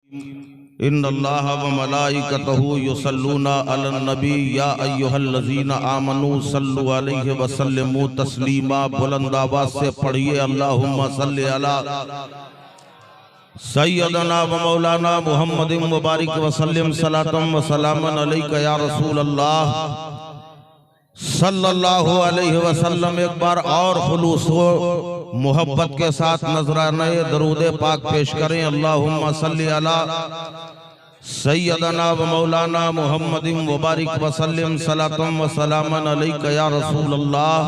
इन्नल्लाह व मलाइकतहु युसल्लूना अलन नबी या अय्युहल्लज़ीना आमनू सल्लु अलैहि व सल्लिमू तस्लीमा। बुलंद आवाज से पढ़िए अल्लाहुम्मा सल्लि अला सय्यदना व मौलाना मुहम्मदिन मुबारक व सल्लिम सलातम व सलामन अलैका या रसूल अल्लाह सल्लल्लाहु अलैहि वसल्लम। एक बार और खुलूस मोहब्बत के साथ नजराने दरूद पाक पेश करें। अल्लाहुम्मा सल्लि अला सय्यदना व मौलाना मुहम्मदिन मुबारक व सल्लिम सलातम व सलामन अलैका या रसूल अल्लाह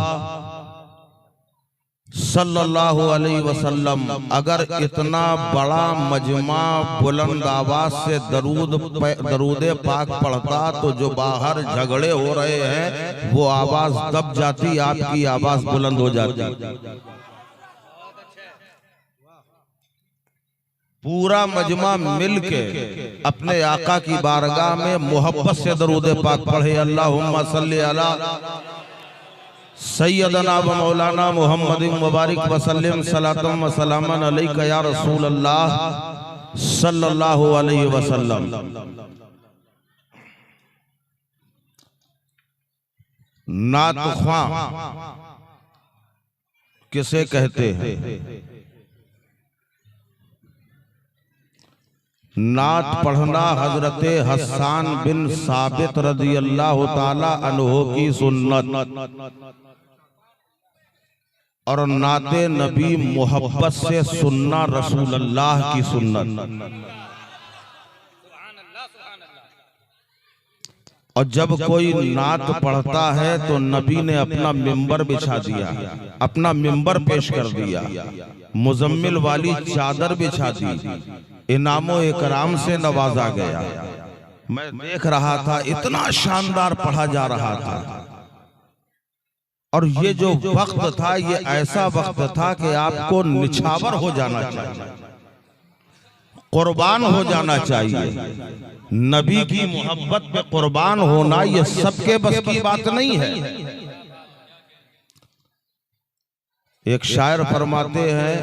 सल्लल्लाहु अलैहि वसल्लम। अगर इतना बड़ा मजमा बुलंद आवाज से दरूद पाक पढ़ता तो जो बाहर झगड़े हो रहे हैं वो आवाज दब जाती, आपकी आवाज बुलंद हो जाती। पूरा मजमा मिलके अपने आका की बारगाह में मोहब्बत से दरूद पाक पढ़े। अल्लाहुम्मा सल्लि अला सय्यदना व मौलाना मुहम्मदिन मुबारक व सल्लिम सलातम व सलामन अलैका या रसूल अल्लाह सल्लल्लाहु अलैहि वसल्लम। नात ख्वां किसे कहते हैं? नात पढ़ना हजरत हसन बिन साबित रज़ियल्लाहु ताला अन्हु की सुन्नत और नाते नबी मोहब्बत से सुनना रसूलुल्लाह की सुन्नत। और जब कोई नात पढ़ता है तो नबी ने अपना मिंबर बिछा दिया, अपना मिंबर पेश कर दिया, मुजम्मिल वाली चादर बिछा दी, इनामो इकराम से नवाजा गया। मैं देख रहा था इतना शानदार पढ़ा जा रहा था। और ये जो वक्त था ये ऐसा वक्त था कि आपको निछावर हो जाना चाहिए, कुर्बान हो जाना चाहिए। नबी की मोहब्बत पे कुर्बान होना ये सबके बस की बात नहीं है। एक शायर फरमाते हैं,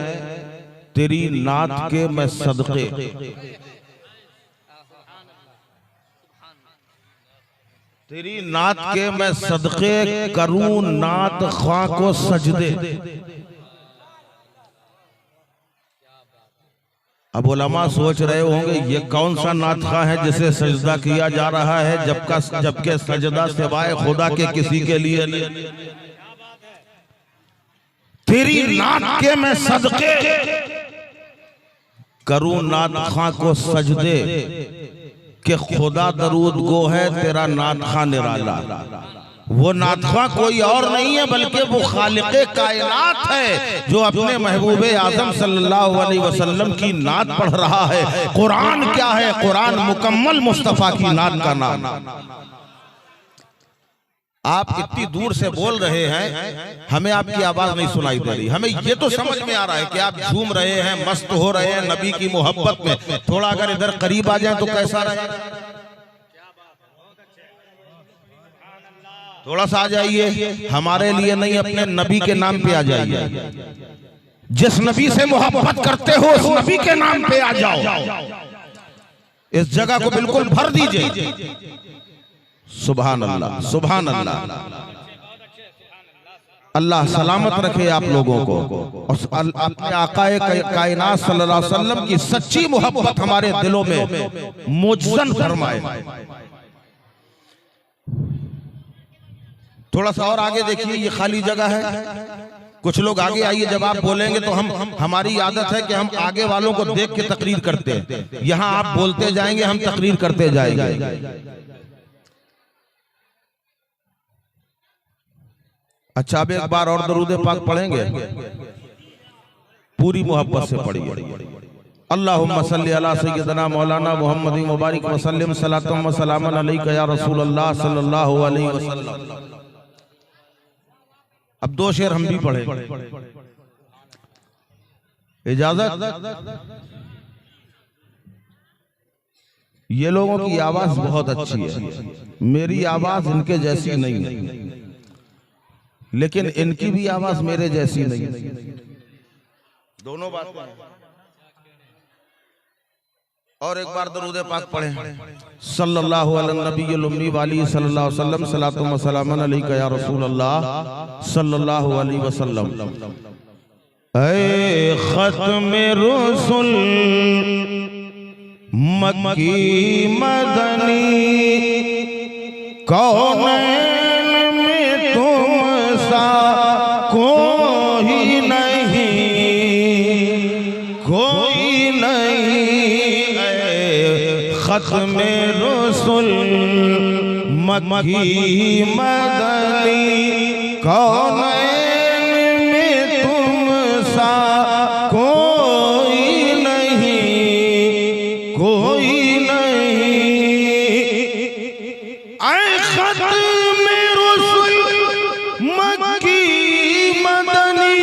तेरी नात के मैं सदके, तेरी नात के मैं सदके करूं नात ख्वां को सजदे। अब उलमा सोच रहे होंगे ये कौन सा नात ख्वां है जिसे सजदा किया जा रहा है, जबकि सजदा सिवाय खुदा के किसी के लिए नहीं। तेरी नात के मैं सदके करूं नात ख्वां को सजदे कि खुदा दरूद गो है तेरा नात ख्वां निराला। वो नात ख्वां कोई और नहीं है बल्कि वो खालिक़े कायनात है जो अपने महबूबे आज़म सल्लल्लाहु अलैहि वसल्लम की नात पढ़ रहा है। कुरान क्या है? कुरान मुकम्मल मुस्तफ़ा की नात का नाम। आप इतनी दूर से बोल रहे हैं, हमें आपकी आवाज नहीं सुनाई दे रही। हमें ये तो समझ में आ रहा है कि आप झूम रहे हैं, मस्त हो रहे हैं नबी की मोहब्बत में। थोड़ा अगर इधर करीब आ जाए तो कैसा रहेगा? थोड़ा सा आ जाइए, हमारे लिए नहीं अपने नबी के नाम पे आ जाइए। जिस नबी से मोहब्बत करते हो उस नबी के नाम पे आ जाओ। इस जगह को बिल्कुल भर दीजिए। सुभान अल्लाह, सुभान अल्लाह। अल्लाह सलामत रखे आप लोगों को और अपने आकाए कायनात सल्लल्लाहु अलैहि वसल्लम की सच्ची मोहब्बत हमारे दिलों में मुजज़्ज़न फरमाए। थोड़ा सा और आगे देखिए, ये खाली जगह है। कुछ लोग आगे आइए, जब आप बोलेंगे तो हमारी आदत है कि हम आगे वालों को देख के तकरीर करते हैं। यहां आप बोलते जाएंगे, हम तकरीर करते जाएंगे। अच्छा, अब एक बार और दरूद पाक पढ़ेंगे, पूरी मोहब्बत से पढ़िए। अल्लाहुम्मा सल्लि अला सय्यदना मौलाना मुहम्मदिन मुबारक व सल्लिम सलातम व सलामन अलैका या रसूल अल्लाह सल्लल्लाहु अलैहि वसल्लम। अब दो शेर हम भी पढ़े, इजाजत? ये लोगों की आवाज बहुत अच्छी है, मेरी आवाज इनके जैसी नहीं है, लेकिन इनकी भी आवाज मेरे जैसी नहीं। दोनों बातें। और एक बार दरूद पाक पढ़े सल्लल्लाहु अलैहि नबील उम्मी वाली सल्लल्लाहु अलैहि वसल्लम सलातु व सलामन अलैका या रसूल अल्लाह सल्लल्लाहु अलैहि वसल्लम। ऐ खत्म रसूल मक्की मदनी कौनैन में तुम सा कोई नहीं, कोई नहीं। खत्म रसूल मक्की मदनी कौनैन में तुम सा कोई नहीं, कोई नहीं। ऐ खत्म रसूल मक्की मदनी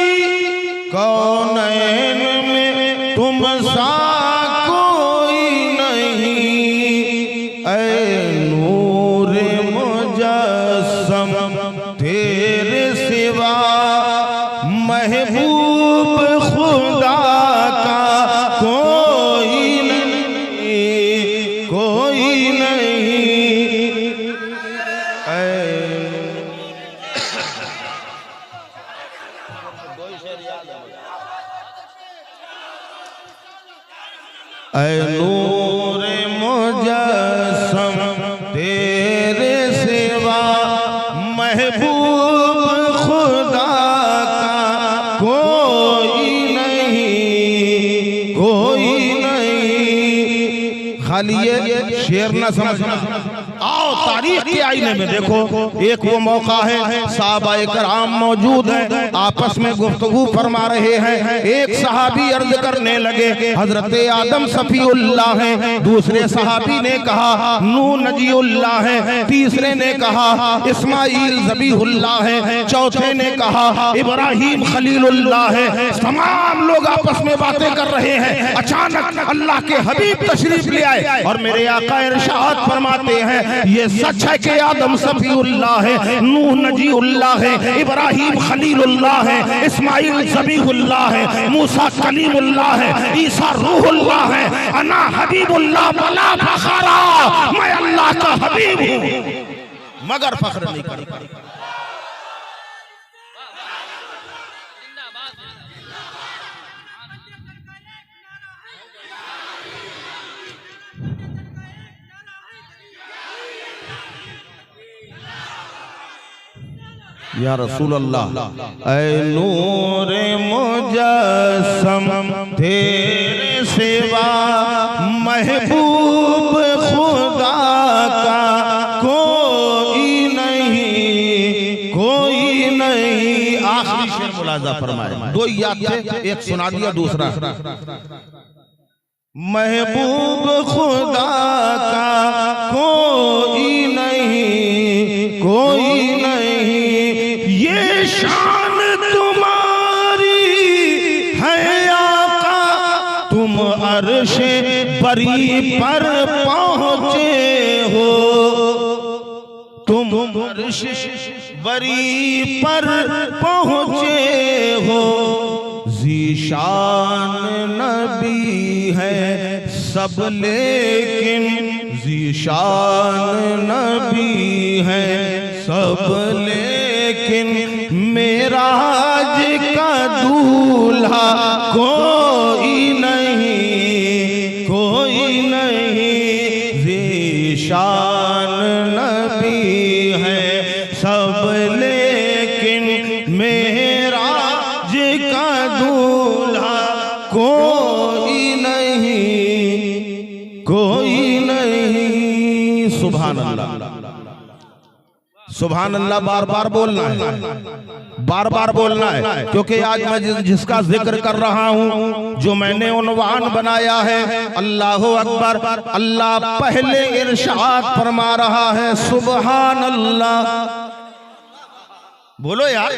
कौनैन में तुम सा कोई नहीं। ऐ नूर मुजस्सम तेरे सिवा महबूब खुदा का कोई नहीं, कोई नहीं। ऐ नूर मुजस्सम तेरे सिवा महबूब खुदा का कोई नहीं, कोई नहीं। खाली ये शेर न समझना, आओ तारीख के आईने में देखो। एक वो मौका है सहाबाए कराम मौजूद है, आपस में गुफ्तगू फरमा रहे हैं। एक सहाबी अर्ज करने लगे हजरत आदम सफीउल्लाह है, दूसरे सहाबी ने कहा नूह नजीउल्लाह है, तीसरे ने कहा इस्माइल ज़बीहुल्लाह है, चौथे ने कहा इब्राहिम खलीलुल्लाह है। तमाम लोग आपस में बातें कर रहे हैं। अचानक अल्लाह के हबीब तशरीफ ले आए और मेरे आका इरशाद फरमाते हैं ये सच है कि आदम सफीउल्लाह है, नूह नजीउल्लाह है, इब्राहिम खलीलुल्लाह है, इस्माइल ज़बीहुल्लाह है, मूसा कलीमुल्लाह है, ईसा रूहुल्लाह है, अना हबीबुल्लाह बला फखरा, मैं अल्लाह का हबीब हूं मगर फख्र नहीं करता। या रसूल अल्लाह। ऐ नूर मुजस्सम तेरे सिवा महबूब खुदा का कोई नहीं, कोई नहीं। आखिरी शेर मुलाजा फरमाए, दो याद थे, एक सुना दिया दूसरा। महबूब खुदा का कोई नहीं, कोई नहीं। ये शान तुम्हारी है आका, तुम अर्शे बरी पर पहुँचे हो, तुम अर्शे बरी पर पहुँचे हो। ज़ीशान नबी है सब लेकिन ज़ीशान नबी है सब लेकिन मेराज का दूल्हा कोई नहीं, कोई नहीं। ज़ीशान नबी है सब लेकिन मेराज का दूल्हा कोई नहीं, कोई नहीं। सुभान अल्लाह, सुभान अल्लाह बार बार बोलना है, बार बार बोलना है, क्योंकि आज मैं जिसका जिक्र कर रहा हूं, जो मैंने उन्वान बनाया है अल्लाहु अकबर, अल्लाह पहले इरशाद फरमा रहा है सुभान अल्लाह। बोलो यार,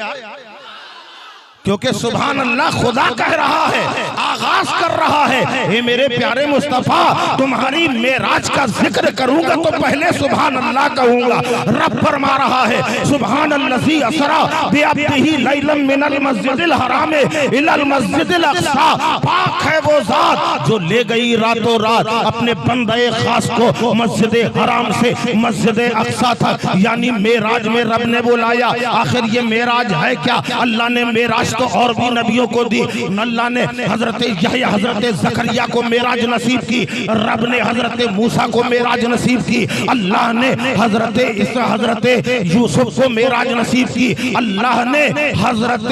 क्योंकि सुभान अल्लाह खुदा कह रहा है, आगाज कर रहा है, हे मेरे प्यारे मुस्तफा तुम्हारी मेराज का जिक्र करूंगा तो पहले सुभान अल्लाह कहूंगा। रब फरमा रहा है सुभान अल्लज़ी असरा बिअब्दिही लैलन मिनल मस्जिदिल हराम इलल मस्जिदिल अक़सा। पाक है वो जात जो ले गई रातों रात अपने बंदे खास को मस्जिद हराम से मस्जिद अक़सा तक, यानी मेराज में रब ने बुलाया। आखिर ये मेराज है क्या? अल्लाह ने मेराज तो और भी नबियों को दी। अल्लाह ने हजरत यहया हजरत ज़करिया को मेराज नसीब की, रब ने हजरत मूसा को मेराज नसीब की, अल्लाह ने हजरत यूसुफ को मेराज नसीब की, अल्लाह ने हजरत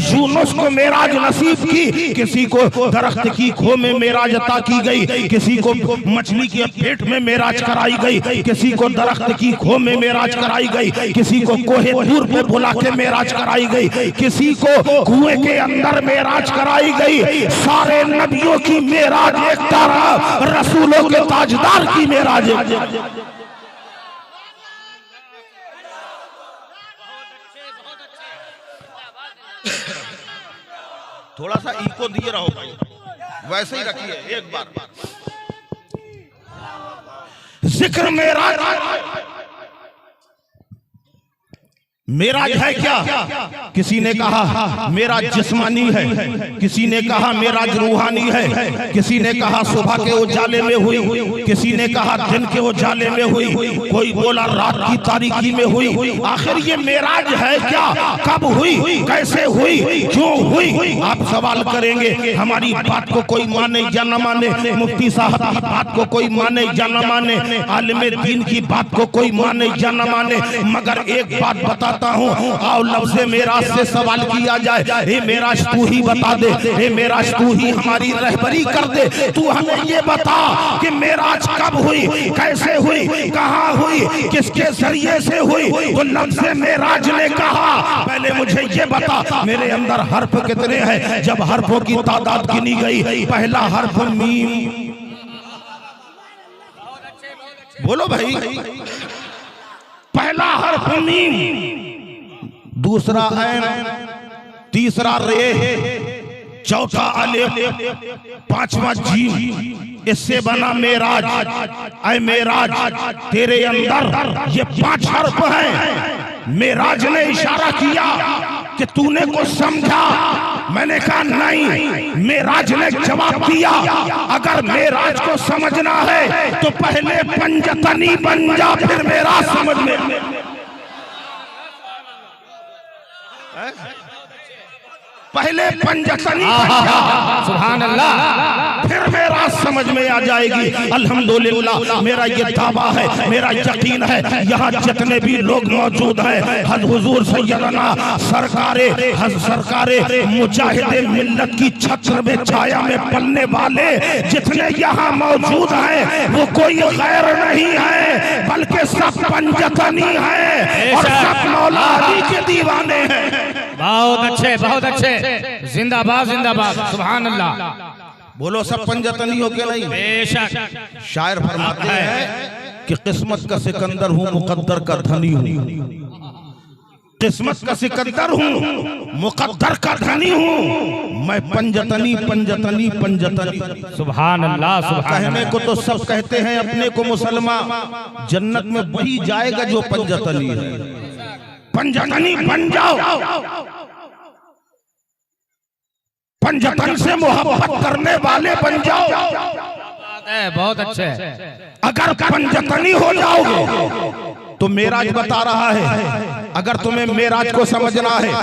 यूनुस को मेराज नसीब की। किसी को दरख्त की खो में मेराज अता की गई, किसी को मछली के पेट में मेराज कराई गई, किसी को दरख्त की खो में मेराज कराई गई, किसी को कोहे दूर पे बुला के मेराज कराई गई, किसी को कुएं के अंदर मेराज कराई गई। सारे नबियों की मेराज एक तरफ, रसूलों के ताजदार की मेराज एक। थोड़ा सा इको दिए रहो भाई, वैसे ही रखिए एक बार। जिक्र मेराज, मेराज है क्या? किसी ने कहा मेराज जिस्मानी है, किसी ने कहा मेराज रूहानी है, किसी ने कहा सुबह के उजाले में हुई, किसी ने कहा दिन के उजाले में हुई, कोई बोला रात की तारीकी में हुई। आखिर ये मेराज है क्या? कब हुई, कैसे हुई, क्यों हुई? आप सवाल करेंगे। हमारी बात को कोई माने या न माने, मुफ्ती साहब की बात को कोई माने या न माने, आलिम दीन की बात को कोई माने या न माने, मगर एक बात बताता हूँ, आओ लफ्ज़े मेराज से सवाल किया जाए। हे मेराज तू ही बता दे, हे मेराज तू ही हमारी रहबरी कर दे, तू हमें ये बता कि मेराज कब हुई, कैसे हुई, कहाँ हुई, किसके जरिए से हुई? तो लफ्ज़े मेराज ने कहा पहले मुझे ये बता मेरे अंदर हर्फ कितने हैं? जब हर्फों की तादाद गिनी गई, पहला हर्फ मीम, बोलो भाई, पहला हर्फ मीम, दूसरा ऐन, तीसरा रे, चौथा अलिफ, पांचवा जीम, इससे बना मेराज। ऐ मेराज तेरे अंदर ये 5 हर्फ हैं। मेराज ने इशारा किया कि तूने कुछ समझा? मैंने कहा नहीं। मेराज ने जवाब दिया अगर मेराज को समझना है तो पहले पंजतनी बन जा, फिर मेराज समझ में। पहले पंजतनी सुभान अल्लाह, फिर मेरा समझ में आ जाएगी। अल्हम्दुलिल्लाह मेरा ये दावा है, मेरा यकीन है, यहाँ जितने भी लोग मौजूद हैं, हुजूर सैयदना सरकारे मुजाहिदे मिल्लत की छत्र में छाया में पलने वाले जितने यहाँ मौजूद हैं, वो कोई गैर नहीं है, बल्कि सब पंजतनी है और सब मौला अली के दीवाने हैं। बहुत अच्छे, बहुत अच्छे, जिंदाबाद जिंदाबाद, सुभान अल्लाह। बोलो सब पंजतनी हो के नहीं? बेशक। शायर फरमाते हैं कि किस्मत का सिकंदर हूँ, मुकद्दर का धनी हूँ। किस्मत का सिकंदर हूँ, मुकद्दर का धनी हूँ, मैं पंजतनी पंजतनी पंजतनी। सुभान अल्लाह, सुभान कहने को तो सब कहते हैं अपने को मुसलमान, जन्नत में वही जाएगा जो पंजतनी है। पंजतनी बन जाओ, पंजतन से मोहब्बत करने वाले बन जाओ। बहुत अच्छे। अगर पंजतनी हो जाओगे तो मेराज बता रहा है, अगर तुम्हें मेराज को समझना है,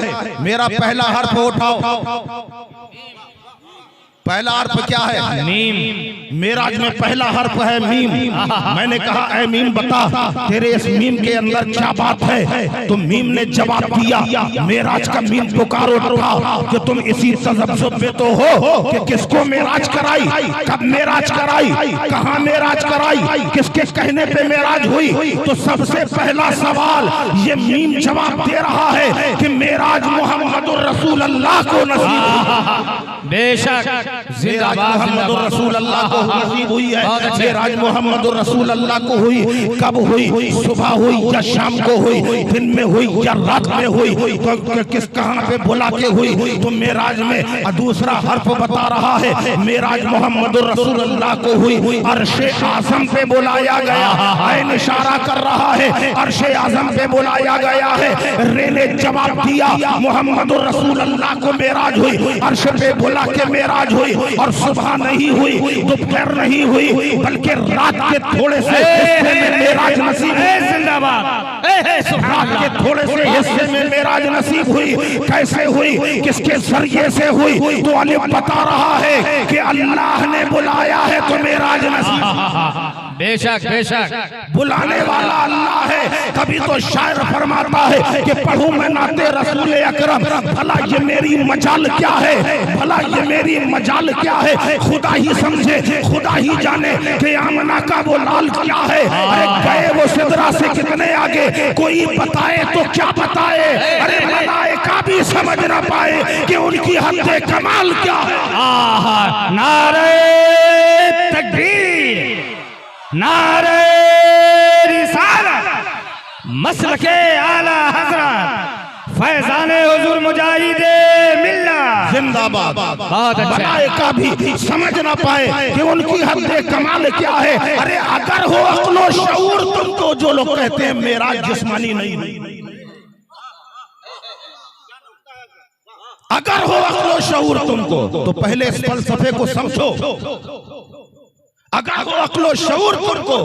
मेरा पहला हर्फ उठाओ। पहला हर्फ क्या है? मीम। मेराज में पहला हर्फ है मीम। मैंने कहा ऐ मीम बता तेरे इस मीम के अंदर क्या बात है? तो मीम ने जवाब दिया, मेराज का मीम पुकारो उठा कि तुम इसी तजब्जुब में तो हो कि किसको मेराज कराई, कब मेराज कराई, कहाँ मेराज कराई, किसके कहने पे मेराज हुई? तो सबसे पहला सवाल ये मीम जवाब दे रहा है कि मेराज मोहम्मदुर रसूलुल्लाह को नसीब। बेशक जिंदाबाद मोहम्मद रसूल अल्लाह को नसीब हुई है। मेराज मोहम्मद रसूल अल्लाह को हुई, कब हुई? सुबह हुई या शाम को हुई, दिन में हुई या रात में हुई, तो किस कहां पे बुला के हुई? तो मेराज में दूसरा हर्फ बता रहा है, मेराज मोहम्मद रसूल अल्लाह को हुई, अर्शे आज़म पे बुलाया गया। ऐन इशारा कर रहा है, अर्शे आज़म पे बुलाया गया है। रे ने जवाब दिया, मोहम्मद रसूल अल्लाह को मेराज हुई, अर्श पे बुला के मेराज हुई, और सुबह नहीं हुई, दोपहर नहीं हुई, बल्कि रात के थोड़े से हिस्से में मेराज नसीब। जिंदाबाद, रात के थोड़े से हिस्से में मेराज नसीब हुई। कैसे हुई? किसके जरिए से हुई? तो अली बता रहा है कि अल्लाह ने बुलाया है तो मेराज नसीब। बेशक बेशक, बुलाने वाला अल्लाह है। कभी तो शायर फरमाता है कि पढ़ूं मैं नाते रसूल अकरम, भला ये मेरी मजाल क्या है, भला ये मेरी मजाल क्या है, खुदा ही समझे खुदा ही जाने कि आमना का वो लाल क्या है। अरे गए वो सिदरा से कितने आगे, कोई बताए तो क्या बताए। अरे मलाइका भी समझ ना पाए कि उनकी हद कमाल क्या है। नारे तकबीर, नारे रिसालत, मसलके आला हजरत, फैजाने हुजूर मुजाहिदे मिल्लत जिंदाबाद। बहुत अच्छा। मलाइका भी समझ ना पाए कि उनकी हद कमाल क्या है। अरे अगर हो अक्लो शऊर तुमको, जो लोग कहते हैं मेराज जिस्मानी नहीं, अगर हो अक्लो शऊर तुमको, तो पहले इस फलसफे को समझो। अगर हो अक्लो शऊर तुमको,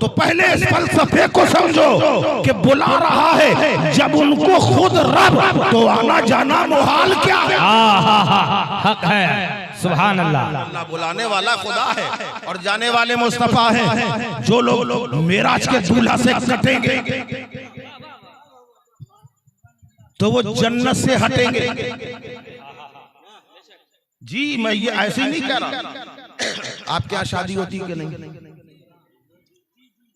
तो पहले इस फलसफे को समझो कि बुला रहा है जब उनको खुद रब, तो आना जाना मुहाल क्या है। हक है, सुभान अल्लाह। अल्लाह बुलाने वाला खुदा है और जाने वाले मुस्तफा हैं। जो लोग मेराज के दूल्हा से कटेंगे तो वो जन्नत से हटेंगे। जी मैं ये ऐसे ही नहीं कह रहा। आपके यहाँ शादी होती कि नहीं?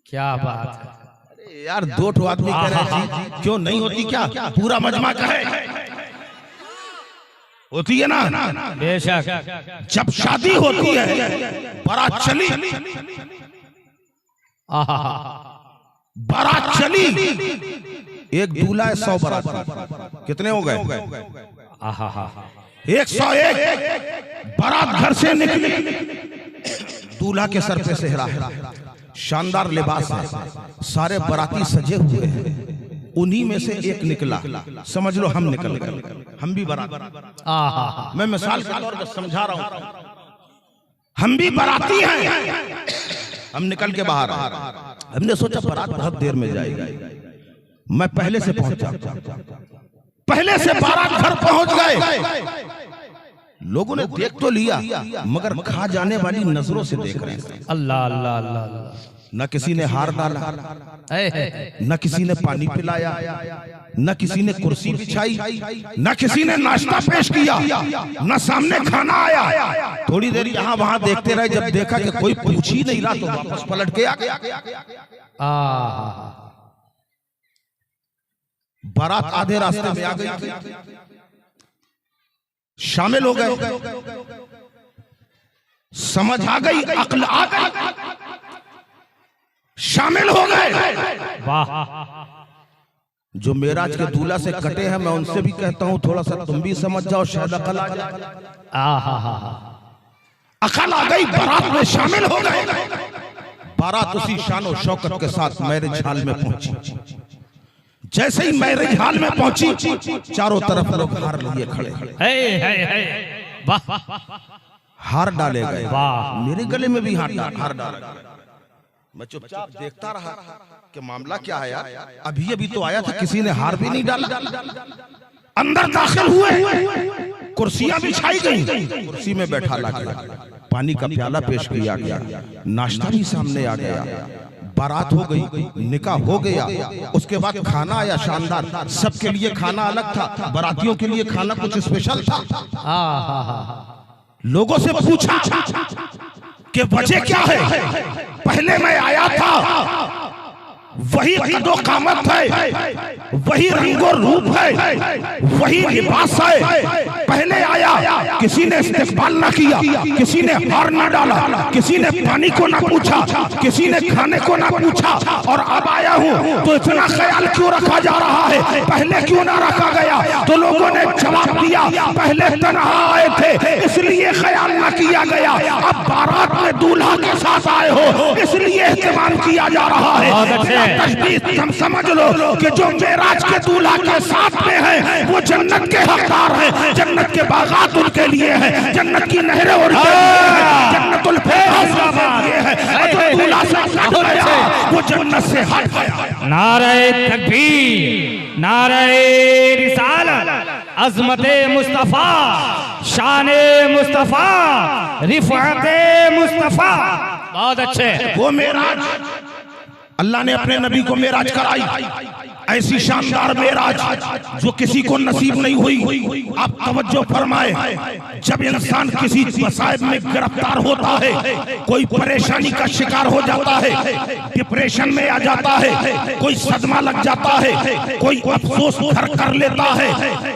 क्या बात है। अरे यार, दो ठो आदमी कह रहे हैं जी, क्यों नहीं होती? क्या पूरा मजमा कहे होती है ना? बेशक। जब शादी होती है, बारात चली, बारात चली, एक दूल्हा है 100 बारात, कितने हो गए? 101 बारात घर से निकली। दूल्हा के सर पे सेहरा है, शानदार लिबास है, सारे बाराती सजे हुए हैं। उन्हीं में से एक निकला, समझ लो हम निकल गए, हम भी बारात। मैं मिसाल के तौर पर समझा रहा हूं, हम भी बाराती हैं। हम निकल के बाहर आए, हमने सोचा बारात बहुत देर में जाएगी। मैं पहले से पहुंचा, पहले से बारात घर पहुंच गए। लोगों ने देख तो लिया, मगर खा जाने वाली नजरों से देख रहे हैं। अल्लाह अल्लाह अल्लाह। न किसी ने हार डाला, न किसी ने पानी पिलाया, न किसी ने कुर्सी बिछाई, न किसी ने नाश्ता पेश किया, न सामने खाना आया। थोड़ी देर यहाँ वहां देखते रहे, जब देखा कि कोई पूछ ही नहीं रहा तो वापस पलट के आ गया। बारात आधे रास्ते में आ गई, शामिल हो गए, समझ आ गई, अक्ल आ गई, शामिल हो गए। जो मेराज के दूल्हा से कटे हैं, मैं उनसे भी कहता हूं थोड़ा सा तुम भी समझ जाओ, शायद अकल आ जाए। अकल आ गई, बारात में शामिल हो गए। बारात उसी शान और शौकत के साथ मैरिज हॉल में पहुंची। जैसे ही मैरिज हॉल में पहुंची, चारों तरफ लोग हार लिए खड़े, हार डाले गए। मेरे गले में भी हार डाला। मैं चुपचाप देखता रहा कि मामला क्या है यार। अभी अभी तो आया था, किसी ने हार भी नहीं डाला। अंदर दाखिल हुए, कुर्सियां बिछाई गई, कुर्सी में बैठा गया, पानी का प्याला पेश किया गया, नाश्ता भी सामने आ गया, बारात हो गई, निकाह हो गया। उसके बाद खाना आया शानदार, सबके लिए खाना अलग था, बारातियों के लिए खाना कुछ स्पेशल था। लोगों से पूछा कि वजह क्या है? पहले मैं आया था, वही कदो कामत है, वही रंगो रूप है, वही लिबास है। पहले आया, किसी ने इस्तेमाल ना किया, किसी ने हार ना डाला, किसी ने पानी को ना पूछा, किसी ने खाने को ना पूछा, और अब आया हूँ तो इतना ख्याल क्यों रखा जा रहा है, पहले क्यों ना रखा गया? तो लोगों ने जवाब दिया, पहले तन्हा आए थे इसलिए ख्याल ना किया गया, अब बारात में दूल्हा के साथ आए हो इसलिए एहतमाम किया जा रहा है। तशबीह हम समझ लो कि जो मेराज के दूल्हा के साथ में है वो जन्नत के हकदार है, जन्नत के बागात उनके लिए है, जन्नत की नहरें और जन्नतुल फिरदौस के लिए है। जो दूल्हा से हट गया वो जन्नत से हट गया। नारे तकबीर, नारे रिसालत, अज़मते मुस्तफा, शाने मुस्तफा, रिफ़अते मुस्तफा। बहुत अच्छे। वो मेराज अल्लाह ने अपने नबी को मेराज कराई, ऐसी शानदार मेराज जो किसी को नसीब नहीं हुई। आप तवज्जो फरमाए, जब इंसान किसी मसाइब में गिरफ्तार होता है, कोई परेशानी का शिकार हो जाता है, डिप्रेशन में आ जाता है, कोई सदमा लग जाता है, कोई अफसोस घर कर लेता है,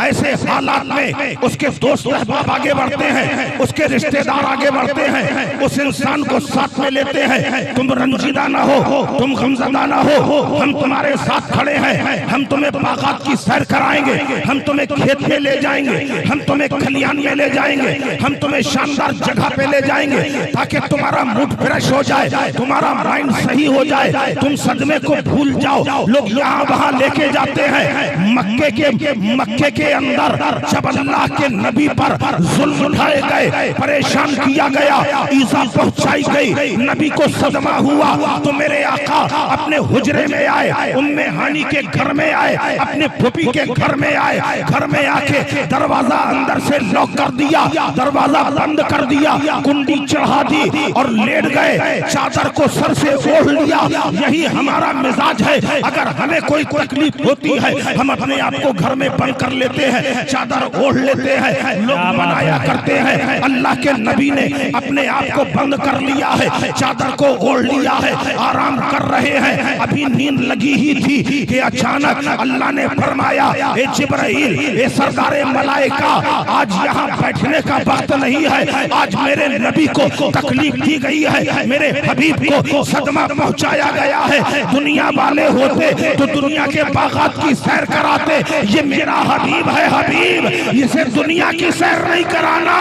ऐसे हालात में उसके दोस्त अहबाब आगे बढ़ते हैं, उसके रिश्तेदार आगे बढ़ते हैं, उस इंसान को साथ में लेते हैं। तुम रंजीदा ना हो, तुम गमज़दा ना हो, हम तुम्हारे साथ खड़े हैं, हम तुम्हें बागात की सैर कराएंगे, हम तुम्हें खेत में ले जाएंगे, हम तुम्हें खलियान में ले जाएंगे, हम तुम्हें शानदार जगह पे ले जाएंगे ताकि तुम्हारा मूड फ्रेश हो जाए, तुम्हारा माइंड सही हो जाए, तुम सदमे को भूल जाओ। लोग यहाँ वहाँ लेके जाते हैं। मक्के के अंदर जब अल्लाह के नबी पर जुल्म उठाए गए, परेशान किया गया, ईज़ा पहुंचाई गई, नबी को सदमा हुआ, तो मेरे आका अपने हुजरे में आए, उम्मे हानी के घर में आए, अपने फूफी के घर में आए, घर में आके दरवाजा अंदर से लॉक कर दिया, दरवाजा बंद कर दिया, कुंडी चढ़ा दी और लेट गए, चादर को सर से ओढ़ लिया। यही हमारा मिजाज है। अगर हमें कोई तकलीफ होती है हम अपने आप को घर में बंद कर लेते हैं, चादर ओढ़ लेते हैं। लोग मनाया करते हैं, अल्लाह के नबी ने अपने आप को बंद कर लिया है, चादर को ओढ़ लिया है, आराम कर रहे हैं। अभी नींद लगी ही थी कि अचानक अल्लाह ने फरमाया, ए जिब्राइल, ए सरदारे मलाइका, आज यहाँ बैठने का वक्त नहीं है, आज मेरे नबी को तकलीफ दी गई है, मेरे हबीब को सदमा पहुंचाया गया है। दुनिया वाले होते तो दुनिया के बागात की सैर कराते, ये मेरा हबीब है, हबीब, इसे दुनिया की सैर नहीं कराना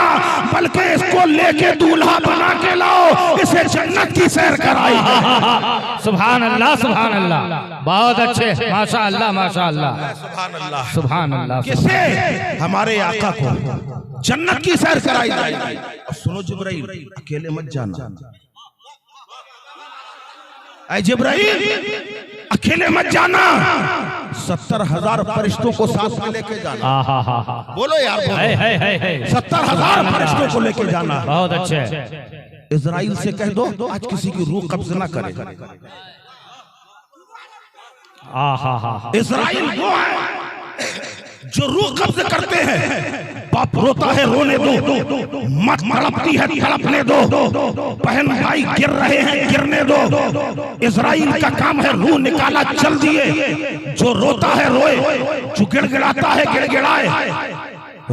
बल्कि इसको लेके दूल्हा बना के लाओ, इसे जन्नत की सैर कराई। सुभान अल्लाह, सुभान अल्लाह। बहुत अच्छे, माशा अल्लाह, माशा अल्लाह, सुभान अल्लाह, सुभान अल्लाह। किसे? हमारे आका को जन्नत की सैर कराई जाएगी। सुनो जिब्राइल, अकेले मत जाना। ऐ जिब्राइल, अकेले मत जाना, 70,000 फरिश्तों को साथ में लेके जाना। बोलो यार, बोलो। 70,000 फरिश्तों को लेके जाना। बहुत अच्छे। इजराइल से कह दो आज किसी की रूह कब्ज ना करे। इजराइल वो है जो रूह कब्ज करते हैं। बाप रोता है, रोने दो, मत तड़पती है, तड़पने दो, बहन भाई गिर रहे हैं, गिरने दो। इजराइल का काम है रूह निकाला, चल दिए। जो रोता है रोए, जो गिड़गिड़ाता है गिड़गिड़ाए।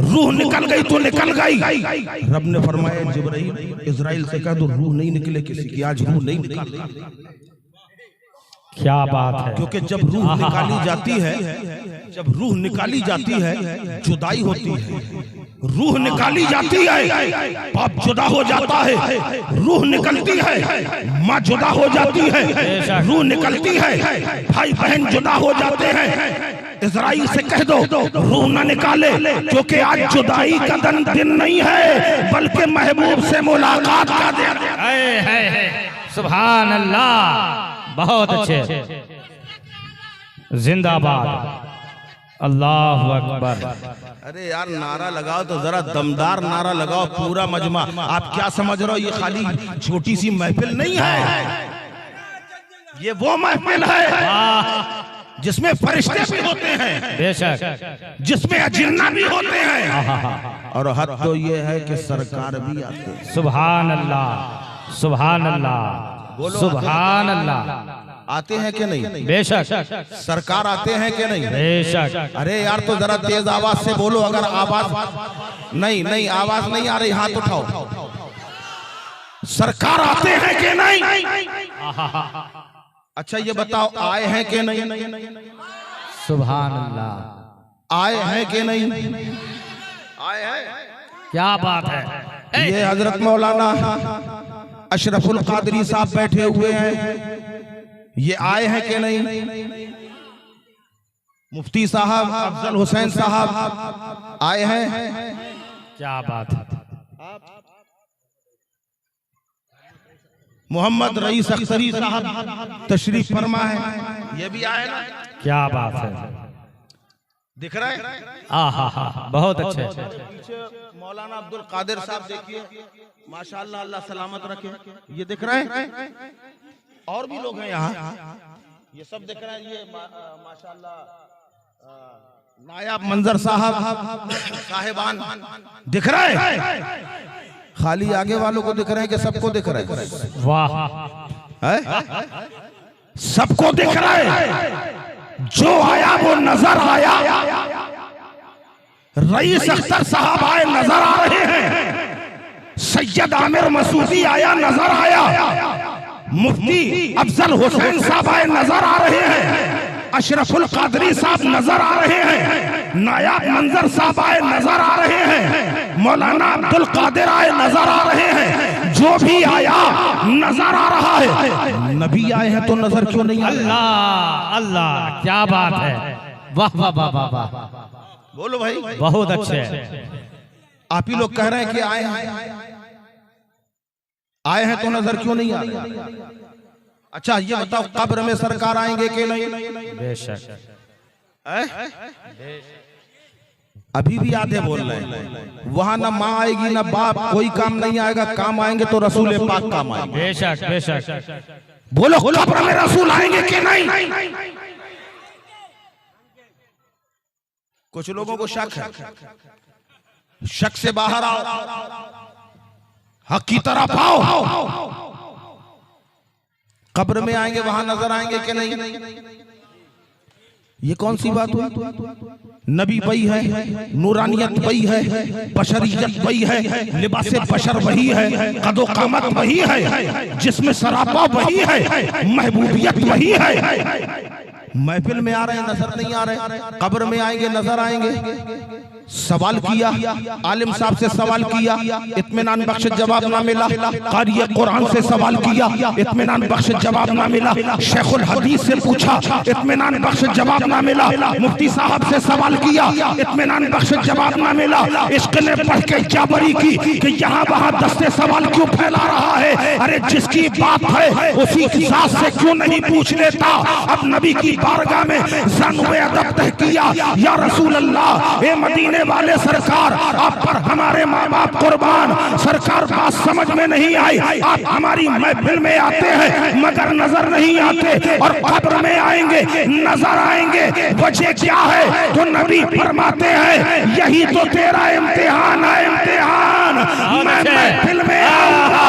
रूह निकल गई तो निकल गई। रब ने फरमाया, जिब्राइल इजराइल से कह दो रूह नहीं निकले किसी की, आज रूह नहीं निकली। क्या बात है। क्योंकि जब रूह निकाली जाती है, जब रूह निकाली जाती है जुदाई होती है, रूह निकाली जाती है बाप जुदा हो जाता है, रूह निकलती है माँ जुदा हो जाती है, रूह निकलती है भाई बहन जुदा हो जाते हैं। इजराइल से कह दो रूह न निकाले, क्योंकि आज जुदाई का दिन नहीं है बल्कि महबूब से मुलाकात का दिन है। सुभान अल्लाह, बहुत अच्छे। जिंदाबाद, अल्लाह अकबर। अरे यार नारा लगाओ तो जरा दमदार नारा लगाओ, पूरा मजमा। आप क्या समझ रहे हो ये खाली छोटी सी महफिल नहीं है, ये वो महफिल है जिसमें फरिश्ते भी होते हैं, बेशक, जिसमें जिन्ना भी होते हैं, और हद तो ये है कि सरकार भी आते हैं। सुभान अल्लाह, सुभान अल्लाह, सुभान अल्लाह। आते हैं कि नहीं? बेशक। सरकार आते हैं कि नहीं? बेशक। अरे यार तो जरा तेज आवाज से बोलो। अगर आवाज नहीं आवाज नहीं आ रही हाथ उठाओ। सरकार आते हैं कि नहीं? अच्छा ये बताओ आए हैं कि नहीं? सुभान अल्लाह। आए हैं कि नहीं? आए हैं। क्या बात है। ये हजरत मौलाना अशरफुल कादरी साहब बैठे हुए हैं, ये आए हैं कि नहीं? मुफ्ती साहब अफजल हुसैन साहब आए हैं। क्या बात है। मोहम्मद रईस अख्तरी साहब तशरीफ फरमा है, ये भी आए ना। क्या बात है। दिख रहा है? बहुत अच्छे। मौलाना अब्दुल कादिर साहब देखिए, माशाअल्लाह, अल्लाह सलामत रखे। ये दिख रहे हैं। और भी लोग हैं यहाँ, ये सब दिख रहे हैं। ये माशाअल्लाह नायाब मंजर साहब साहिबान दिख रहे हैं। खाली आगे वालों को दिख रहे हैं कि सबको दिख रहे हैं? वाह। सबको दिख रहा है। जो आया वो नजर आया। रईस अख्तर साहब आए, नजर आ रहे हैं। सैयद आमिर मसूदी आया, नजर आया। मुफ्ती अफजल हुसैन साहब आए, नजर आ रहे हैं। अशरफुल कादरी साहब नजर आ रहे हैं। नायाब मंजर साहब आए, नजर आ रहे हैं। मौलाना अब्दुल कादिर आए, नजर आ रहे हैं। जो भी आया नजर आ रहा है। नबी आए हैं तो नजर क्यों नहीं? अल्लाह अल्लाह, क्या बात है। वाह वाह वाह वाह वाह। बोलो भाई। बहुत अच्छे। आप ही लोग कह रहे हैं कि आए हैं तो नजर क्यों नहीं आ रही? अच्छा ये बताओ कब्र में सरकार आएंगे कि नहीं? बेशक। अभी भी आधे बोल रहे हैं। वहां ना माँ आएगी ना बाप, कोई काम नहीं आएगा। काम आएंगे तो रसूल पाक काम आएंगे। बेशक बेशक। बोलो कब्र में रसूल आएंगे कि नहीं? कुछ लोगों को शक है। शक से बाहर आओ, हक की तरफ आओ। कब्र में आएंगे, वहां नजर आएंगे कि नहीं? ये कौन सी बात हुई? नबी वही है, नूरानियत वही है, बशरियत वही है, लिबास बशर वही है, कदो कामत वही है, जिसमें सरापा वही है, महबूबियत वही है। महफिल में आ रहे हैं, नजर नहीं आ रहे। कब्र में आएंगे, नजर आएंगे। सवाल किया, आलिम साहब से सवाल किया, इत्मीनान बख्श जवाब ना मिला। कारी कुरान से सवाल किया, इत्मीनान बख्श जवाब ना मिला। शेखुल हदीस से पूछा, इत्मीनान बख्श जवाब ना मिला। मुफ्ती साहब से सवाल किया, इत्मीनान बख्श जवाब ना मिला। इश्क ने पढ़ के जाबरी की कि यहाँ वहाँ दस्ते सवाल क्यों फैला रहा है? अरे जिसकी बात है उसी की साथ से क्यों नहीं पूछ लेता? अब नबी की बारगाह में ज़ानुए अदब तह किया, या रसूल अल्लाह, ए मदीने वाले सरकार, आप पर हमारे माँ बाप कुर्बान। सरकार बात समझ में नहीं आई। आप हमारी महफिल में आते हैं मगर नजर नहीं आते, और कब्र में आएंगे नजर आएंगे। वजह क्या है? तो नबी फरमाते हैं यही तो तेरा इम्तिहान है। इम्तिहान। मैं महफिल में आऊंगा,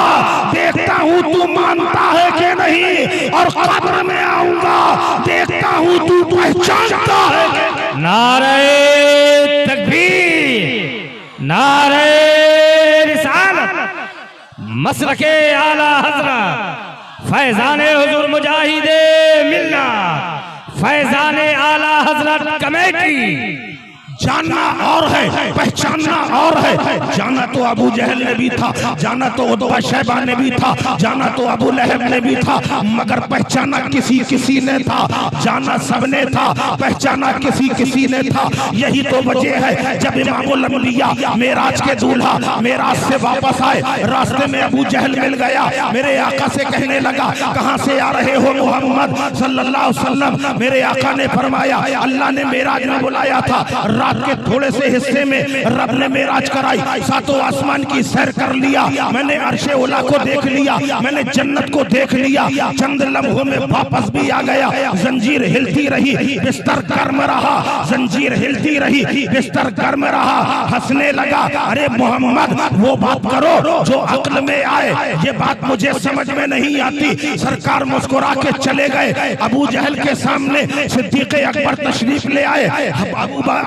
देखता हूँ तू मानता है कि नहीं, और कब्र में आऊंगा, देखता हूँ तू पहचानता है। नारे तकबीर, नारे रिसालत, मसलके आला हजरत, फैजाने हुजूर मुजाहिदे मिल्लत, फैजाने आला हजरत कमेटी। जानना और है, पहचानना और है। जाना तो अबू जहल ने भी था, जाना तो उतबा शैबा ने भी था, जाना तो अबू लहब ने भी था, मगर पहचाना किसी ने था। जाना सबने था, पहचाना किसी ने था। यही तो वजह है जब इमामुल अंबिया मेराज के दूल्हा मेराज से वापस आए, रास्ते में अबू जहल मिल गया। मेरे आका से कहने लगा, कहां से आ रहे हो मोहम्मद सल्लल्लाहु अलैहि वसल्लम? मेरे आका ने फरमाया, अल्लाह ने मेराज में बुलाया था, रात के थोड़े से हिस्से में रब ने मेराज कराई, सातों आसमान की सैर कर लिया, मैंने अर्शे उला को देख लिया, मैंने जन्नत को देख लिया, चंद लम्हों में वापस भी आ गया। जंजीर हिलती रही, बिस्तर गर्म रहा, जंजीर हिलती रही, बिस्तर गर्म रहा। हंसने लगा, अरे मोहम्मद वो बात करो जो अक्ल में आए, ये बात मुझे समझ में नहीं आती। सरकार मुस्कुरा के चले गए। अबू जहल के सामने सिद्दीक़ अकबर तशरीफ ले आए।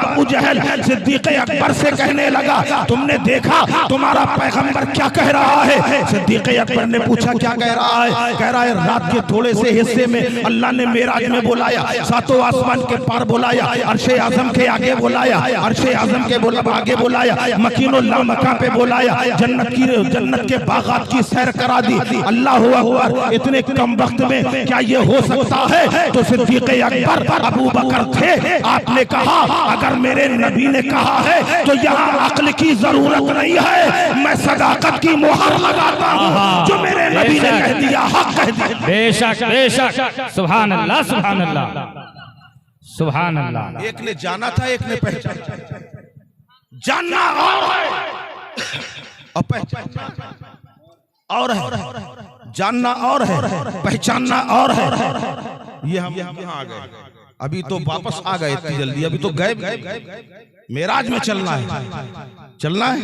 अबू जहल सिद्दीक़ अकबर से कहने लगा, तुमने देखा तुम्हारा पैगंबर क्या कह रहा है? सिद्दीक़ अकबर ने पूछा क्या कह रहा है? कह रहा है रात के थोड़े से हिस्से में अल्लाह ने मेराज में बुलाया, सातों आसमान के पार बुलाया, अर्शे आजम के आगे बुलाया, अर्शे आजम के आगे बुलाया, मकीनुल्लाह मकाम पे बुलाया, जन्नत के बागात की सैर करा दी। अल्लाहु अकबर, इतने कम वक्त में क्या ये हो सकता है? तो सिद्दीक़ अकबर अबू बकर थे। आपने कहा अगर मेरे नबी ने कहा है तो यहाँ अक्ल की जरूरत नहीं है, मैं सदाकत की मोहर लगाता हूँ, जो मेरे नबी ने कह दिया हक कह दिया। बेशक बेशक, सुभान अल्लाह सुभान अल्लाह सुभान अल्लाह। एक ने जाना था, एक ने पहचाना। जानना और है और पहचानना और है, जानना और है, पहचानना और है। ये हम यहाँ आ गए, अभी तो वापस आ गए इतनी जल्दी, अभी तो गए मेराज में चलना है, चलना है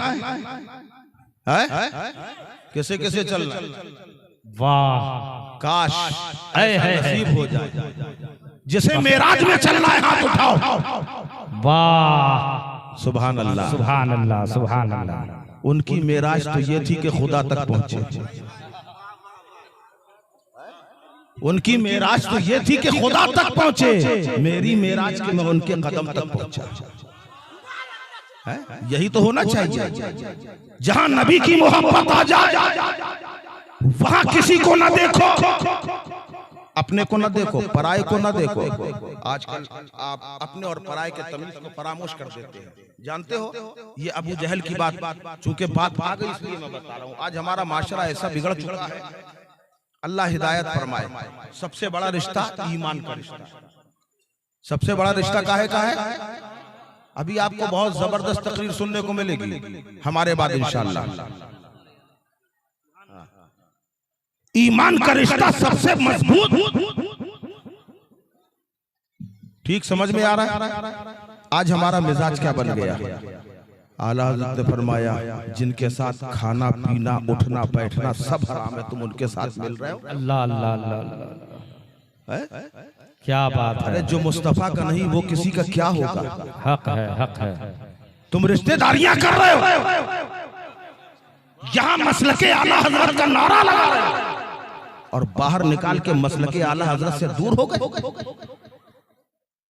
कैसे कैसे चलना है? वाह काश नसीब हो जाए। जिसे मेराज में चलना है हाथ उठाओ। वाह सुभान अल्लाह सुभान अल्लाह सुभान अल्लाह। उनकी मेराज तो ये थी कि खुदा तक पहुंचे। उनकी मेराज तो ये थी कि खुदा तक पहुंचे। मेरी मेराज के मैं उनके कदम तक पहुंचा। यही तो होना चाहिए। जहां नबी की मोहब्बत आ जाए वहां किसी को ना देखो, अपने को ना देखो, पराये को ना देखो। आजकल आप अपने और पराये के तमीज को फरामोश कर देते हैं। जानते हो ये अबू जहल की बात, चूंकि बात आ गई इसलिए मैं बता रहा हूँ। आज हमारा माशरा ऐसा बिगड़ चुका है, अल्लाह हिदायत फरमाए। सबसे बड़ा रिश्ता ईमान का रिश्ता, सबसे बड़ा रिश्ता का है। अभी आपको बहुत जबरदस्त तकरीर सुनने को मिलेगी हमारे बाद इंशाअल्लाह। ईमान का रिश्ता सबसे मजबूत। ठीक समझ में आ रहा है? आज हमारा मिजाज क्या बन गया? आला हज़रत ने फरमाया जिनके साथ खाना पीना उठना बैठना सब हराम है, तुम उनके साथ मिल रहे हो। अल्लाह अल्लाह अल्लाह, क्या बात है। अरे जो मुस्तफा का नहीं वो किसी का क्या होगा? हक है हक है। तुम रिश्तेदारियां कर रहे हो, यहाँ मसलके आला हजरत का नारा लगा रहे हो और बाहर निकाल के मसलके आला हजरत से दूर हो गए।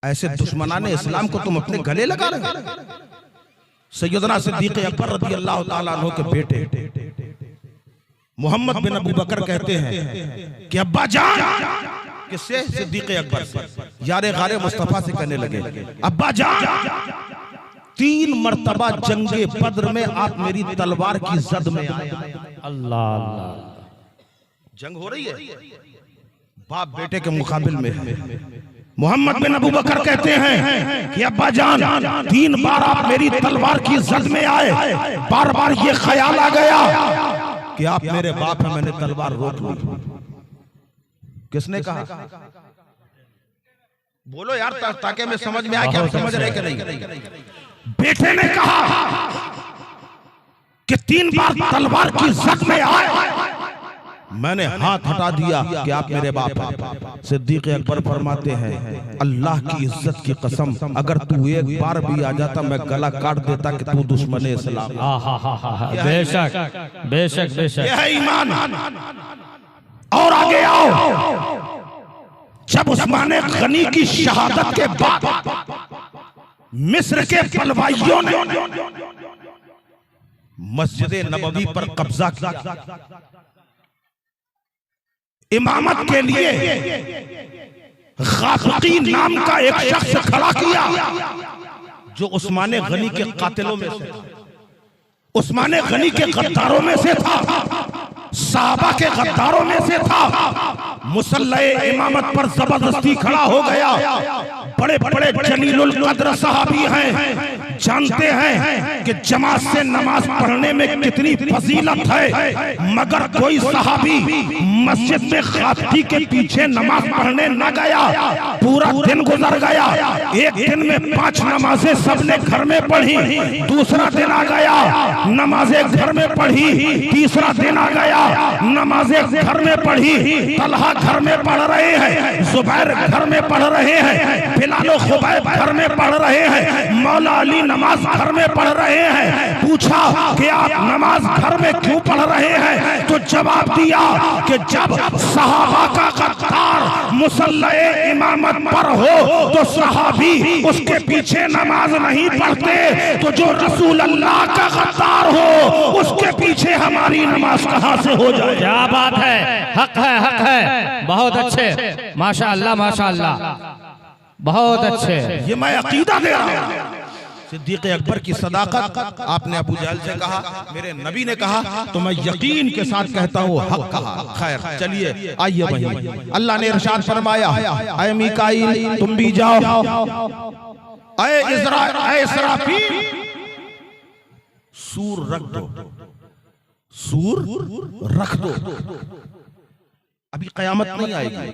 ऐसे दुश्मनाने इस्लाम को तुम अपने गले लगा रहे हो। सैयदना सिद्दीक़ अकबर रज़ी अल्लाह ताला अन्हु के बेटे मोहम्मद बिन अबू बकर कहते हैं कि अब्बा जान, किससे? सिद्दीक़ अकबर से, यारे गारे मुस्तफा से कहने लगे, अब्बा जान 3 मर्तबा जंगे बद्र में आप मेरी तलवार की जद में आए। अल्लाह अल्लाह, जंग हो रही है, बाप बेटे के मुकाबिल में। मोहम्मद बिन अबू बकर कहते हैं कि अब्बा जान 3 बार आप मेरी तलवार की जद में आए, बार बार ये ख्याल आ गया कि आप मेरे बाप हैं, मैंने तलवार रोक ली। किसने कहा? बोलो यार ताकि मैं समझ में आए कि आप समझ रहे कि नहीं। बेटे ने कहा कि 3 बार तलवार की जद में आए, मैंने हाथ हटा दिया कि आप मेरे बाप हैं। सिद्दीक़ अकबर फरमाते हैं अल्लाह की इज्जत की कसम, अगर तू एक बार भी आ जाता मैं गला काट देता कि तू दुश्मन इस्लाम। बेशक बेशक बेशक, यह है ईमान। और आगे आओ, जब उस्मान गनी की शहादत के बाद मिस्र के पलवाइयों ने मस्जिद नबवी पर कब्जा किया, इमामत के लिए गाफकी नाम का एक शख्स खड़ा किया जो उस्मान गनी के कातिलों में से, उस्मान गनी के गद्दारों में से था, साहबा के गद्दारों में से था। मुसल्ले इमामत पर जबरदस्ती खड़ा हो गया। बड़े बड़े जलीलुल कद्र सहाबी हैं, जानते हैं कि जमात से नमाज पढ़ने में कितनी फजीलत है, मगर कोई सहाबी मस्जिद में खाती के पीछे नमाज पढ़ने न गया। पूरा दिन गुजर गया। एक दिन में 5 नमाजें सबने घर में पढ़ी, दूसरा दिन आ गया नमाजें घर में पढ़ी, तीसरा दिन आ गया नमाजें घर में पढ़ी। तलहा घर में पढ़ रहे हैं, जुबैर घर में पढ़ रहे हैं, बिलाल और खुबैब घर में पढ़ रहे हैं, मौला अली नमाज घर में पढ़ रहे हैं। पूछा कि आप नमाज घर में क्यों पढ़ रहे हैं? तो जवाब दिया कि जब सहाबा का गद्दार मुसल्ले इमामत पर हो तो सहाबी उसके पीछे नमाज नहीं पढ़ते, तो जो रसूल अल्लाह का गद्दार हो उसके पीछे हमारी नमाज कहां से हो जाए? क्या बात है, हक है, हक है। बहुत अच्छे, माशाअल्लाह माशाअल्लाह, बहुत अच्छे। ये मैं अकीदा दे रहा हूं। सिद्दीक़ अकबर की सदाकत आपने अबू जहल से कहा, मेरे नबी ने कहा, तो मैं यकीन के साथ कहता हूँ हक कहा। खैर चलिए आइए वहीं अल्लाह ने इरशाद फरमाया, ऐ मीकाईल तुम भी जाओ, ऐ इसराफील सूर रख दो, सूर रख दो। अभी कयामत नहीं आएगी।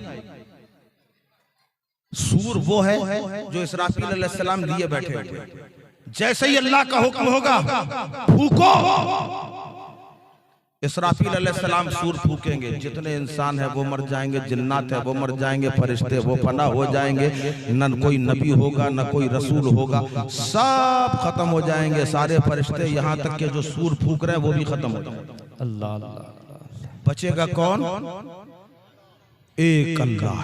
सूर वो है जो इसराफील अलैहिस्सलाम लिए बैठे थे। जैसे ही अल्लाह का हुक्म होगा फूको, इसराफील अलैहिस्सलाम सूर फूकेंगे। जितने इंसान है वो मर जाएंगे, जिन्नात है वो मर जाएंगे, फरिश्ते वो फना हो जाएंगे, न कोई नबी होगा न कोई रसूल होगा, सब खत्म हो जाएंगे सारे फरिश्ते, यहाँ तक के जो सूर फूक रहे हैं वो भी खत्म हो जाएंगे। अल्लाह, बचेगा कौन? एक अल्लाह।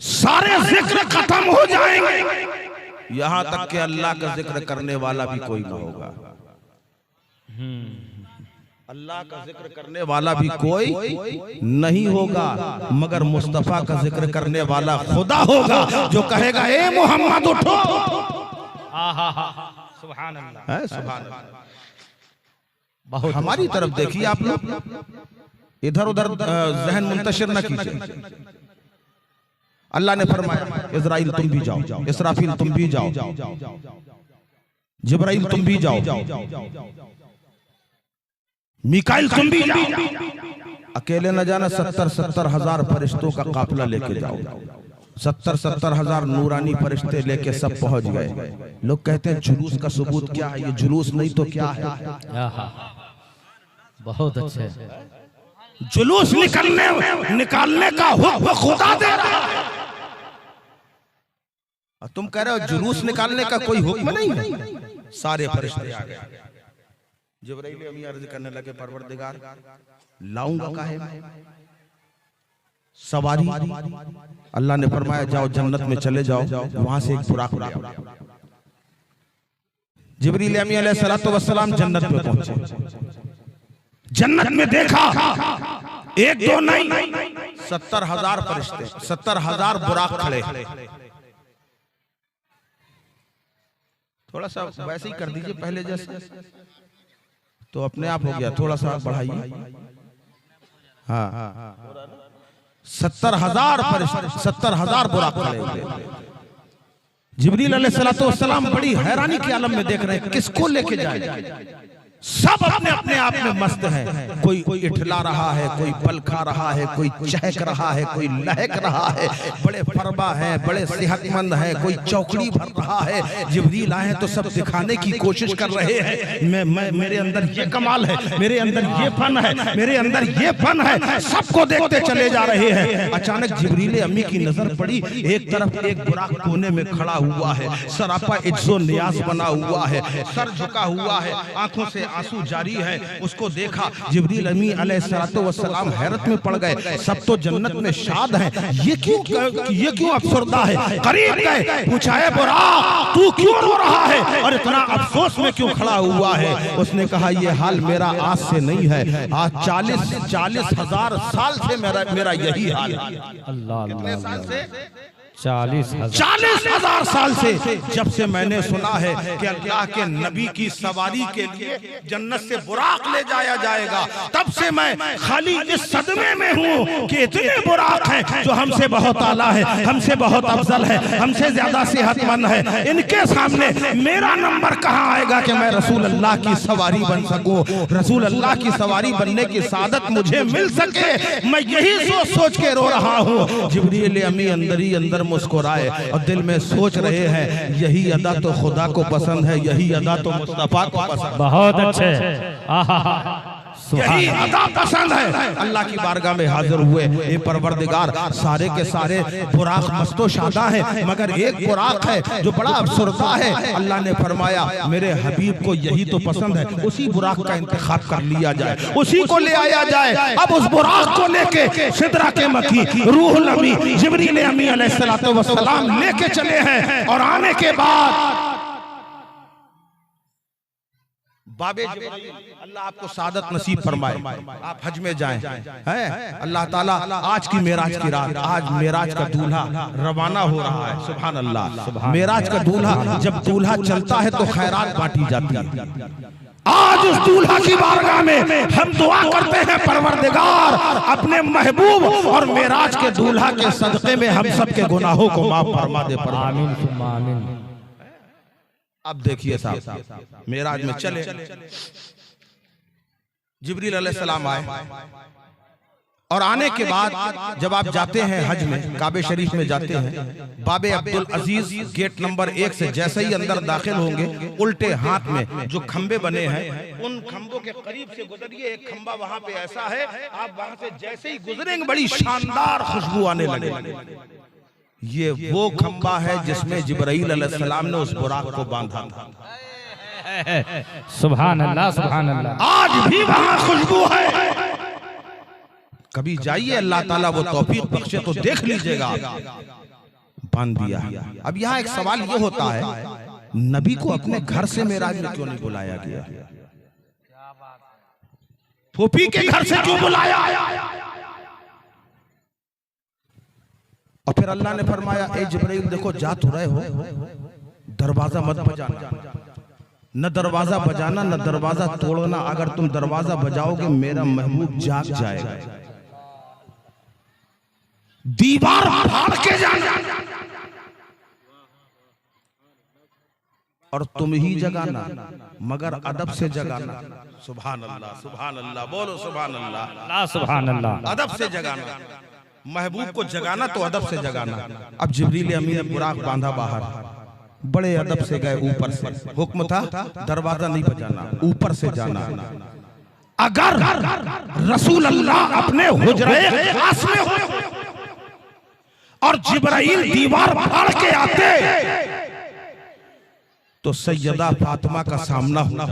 सारे जिक्र खत्म हो जाएंगे, यहाँ तक कि अल्लाह का जिक्र करने वाला भी कोई ना होगा। अल्लाह का जिक्र करने वाला भी कोई नहीं होगा, मगर मुस्तफा का जिक्र करने वाला खुदा होगा, जो कहेगा ए मोहम्मद उठो। सुभान अल्लाह, है सुभान अल्लाह। बहुत। हमारी तरफ देखिए आप लोग, इधर उधर जहन मुंतशिर न कीजिए। अल्लाह ने फरमाया इज़राइल तुम भी जाओ, इसराफील तुम भी जाओ, जिब्राइल तुम भी जाओ, मीकाईल तुम भी जाओ। अकेले न जाना, 70-70 हजार फरिश्तों का काफिला लेके जाओ। 70-70 हजार नूरानी फरिश्ते लेके सब पहुंच गए। लोग कहते हैं जुलूस का सबूत क्या है? ये जुलूस नहीं तो क्या है? बहुत अच्छे। जुलूस निकालने का हुक्म खुदा दे रहा है। तुम कह रहे हो जुलूस निकालने का कोई हुक्म नहीं है। सारे फरिश्ते आ गए। जिब्राइल अमीन अर्ज करने लगे, परवरदिगार लाऊंगा काहे में सवारी? अल्लाह ने फरमाया जाओ जन्नत में चले जाओ, वहां से एक बुराक ले आओ। जिब्रील अमीन अलैहिस्सलातु वस्सलाम जन्नत में पहुंचे। जन्नत में देखा एक दो नहीं, 70 हजार फरिश्ते, 70 हजार बुराक खड़े। थोड़ा सा वैसे ही कर दीजिए पहले जैसे, तो अपने आप हो गया। थोड़ा सा बढ़ाइए। हाँ, 70 हजार फरिश्ते, 70 हजार बुराक खड़े हुए। जिब्रील अलैहिस्सलातु वस्सलाम बड़ी हैरानी के आलम में देख रहे हैं किसको लेके जाए। सब अपने अपने आप में मस्त है। कोई इठला रहा है, कोई पल खा रहा है, कोई चहक रहा है, कोई लहक रहा है, बड़े फरबा है, बड़े सेहतमंद है, कोई चौकड़ी भर रहा है। जिब्रील आए तो सब दिखाने की कोशिश कर रहे हैं, मैं मेरे अंदर ये कमाल है, मेरे अंदर ये फन है, मेरे अंदर ये फन है। सबको देखते चले जा रहे हैं। अचानक जिब्रील अम्मी की नजर पड़ी, एक तरफ एक बुराक कोने में खड़ा हुआ है, सरापा इज्जो नियाज बना हुआ है, सर झुका हुआ है, आंखों से आंसू जारी है। उसको देखा जिब्रील अमीन अलैहिस्सलातु वस्सलाम हैरत में पड़ गए। सब तो जन्नत में शाद हैं, ये क्यों अफसरदा है? करीब गए, पूछा है बुराक तू क्यों रो रहा है और इतना अफसोस में क्यों खड़ा हुआ है? उसने कहा ये हाल मेरा आज से नहीं है, आज 40 हजार साल से मेरा यही हाल है। अल्लाह, कितने साल से? 40,000 साल से जब से मैंने सुना है कि अल्लाह के नबी की सवारी के लिए जन्नत से बुराक ले जाया जाएगा, तब से मैं खाली इस सदमे में हूँ कि इतने बुराक हैं जो हमसे बहुत आला है, हमसे बहुत अफजल है, हमसे ज्यादा सेहतमंद है। इनके सामने मेरा नंबर कहाँ आएगा कि मैं रसूल अल्लाह की सवारी बन सकूं, रसूल अल्लाह की सवारी बनने की सादत मुझे मिल सके। मैं यही सोच सोच के रो रहा हूँ। जिब्रील अमी अंदर ही अंदर मुस्कुराए और दिल में सोच रहे हैं यही अदा तो खुदा को पसंद है, यही अदा तो मुस्तफा को पसंद। बहुत अच्छे, यही अदा पसंद है। अल्लाह की बारगाह में हाजिर हुए, ये परवरदिगार सारे के सारे बुराक मस्तो शादा है, मगर एक बुराक है जो बड़ा अफसरदा है। अल्लाह ने फरमाया मेरे हबीब को यही तो पसंद है, उसी बुराक का इंतखाब कर लिया जाए, उसी को ले आया जाए। अब उस बुराक को लेके सिदरा के मकी रूहुल अमी जिब्रील अमी अलैहिस्सलातु वस्सलाम लेके चले हैं। और आने के बाद बाबे जिब्रील, अल्लाह आपको सादत नसीब फरमाए, आप हज में जाएं, हैं अल्लाह ताला। आज की मेराज की रात, आज मेराज का दूल्हा रवाना हो रहा है। सुभान अल्लाह। मेराज का दूल्हा, जब दूल्हा चलता है तो खैरात बांटी जाती है। आज उस दूल्हा की बारगाह में हम दुआ करते हैं परवरदिगार अपने महबूब और मेराज के दूल्हा के सदक़े में हम सब के गुनाहों को माफ फरमा दे। आमीन सुम्मा आमीन। अब देखिए साहब, मेराज में चले, जिब्रील अलैहिस्सलाम आए और आने के बाद जब आप जाते हैं हज में, काबे शरीफ में जाते हैं, बाबे अब्दुल अजीज गेट नंबर 1 से जैसे ही अंदर दाखिल होंगे, उल्टे हाथ में जो खंबे बने हैं उन खंबों के करीब से गुजरिए। एक खंबा वहां पे ऐसा है, आप वहां से जैसे ही गुजरेंगे बड़ी शानदार खुशबू आने लगे। ये वो खंबा है जिसमें जिब्राइल अलैहिस्सलाम ने उस बुराक को बांधा था। सुभान अल्लाह, सुभान अल्लाह। आज भी वहां खुशबू है। कभी जाइए, अल्लाह ताला वो तौफीक बख्शे तो देख लीजिएगा। बांध दिया। अब यहाँ एक सवाल ये होता है, नबी को अपने घर से मेराज में क्यों नहीं बुलाया गया? फूफी के घर से क्यों बुलाया? और फिर अल्लाह ने फरमाया ए जिब्राइल देखो जा तो रहे हो, दरवाजा मत बजाना, न दरवाजा बजाना न दरवाजा तोड़ना। अगर तुम दरवाजा बजाओगे मेरा महबूब जाग जाएगा। दीवार फाड़ के जाना और तुम ही जगाना, मगर अदब से जगाना। सुभान अल्लाह, सुभान अल्लाह, बोलो सुभान अल्लाह, सुभान अल्लाह। अदब से जगाना, महबूब को जगाना तो अदब से जगाना। अब जिब्रील अमीन ने बुराक बांधा बाहर, बड़े अदब से गए ऊपर से। हुक्म था दरवाजा नहीं बजाना, ऊपर से जाना। अगर रसूल अल्लाह अपने हुजरे खास में हो और जिब्राइल दीवार फाड़ के आते तो सैयदा फातिमा का सामना होता,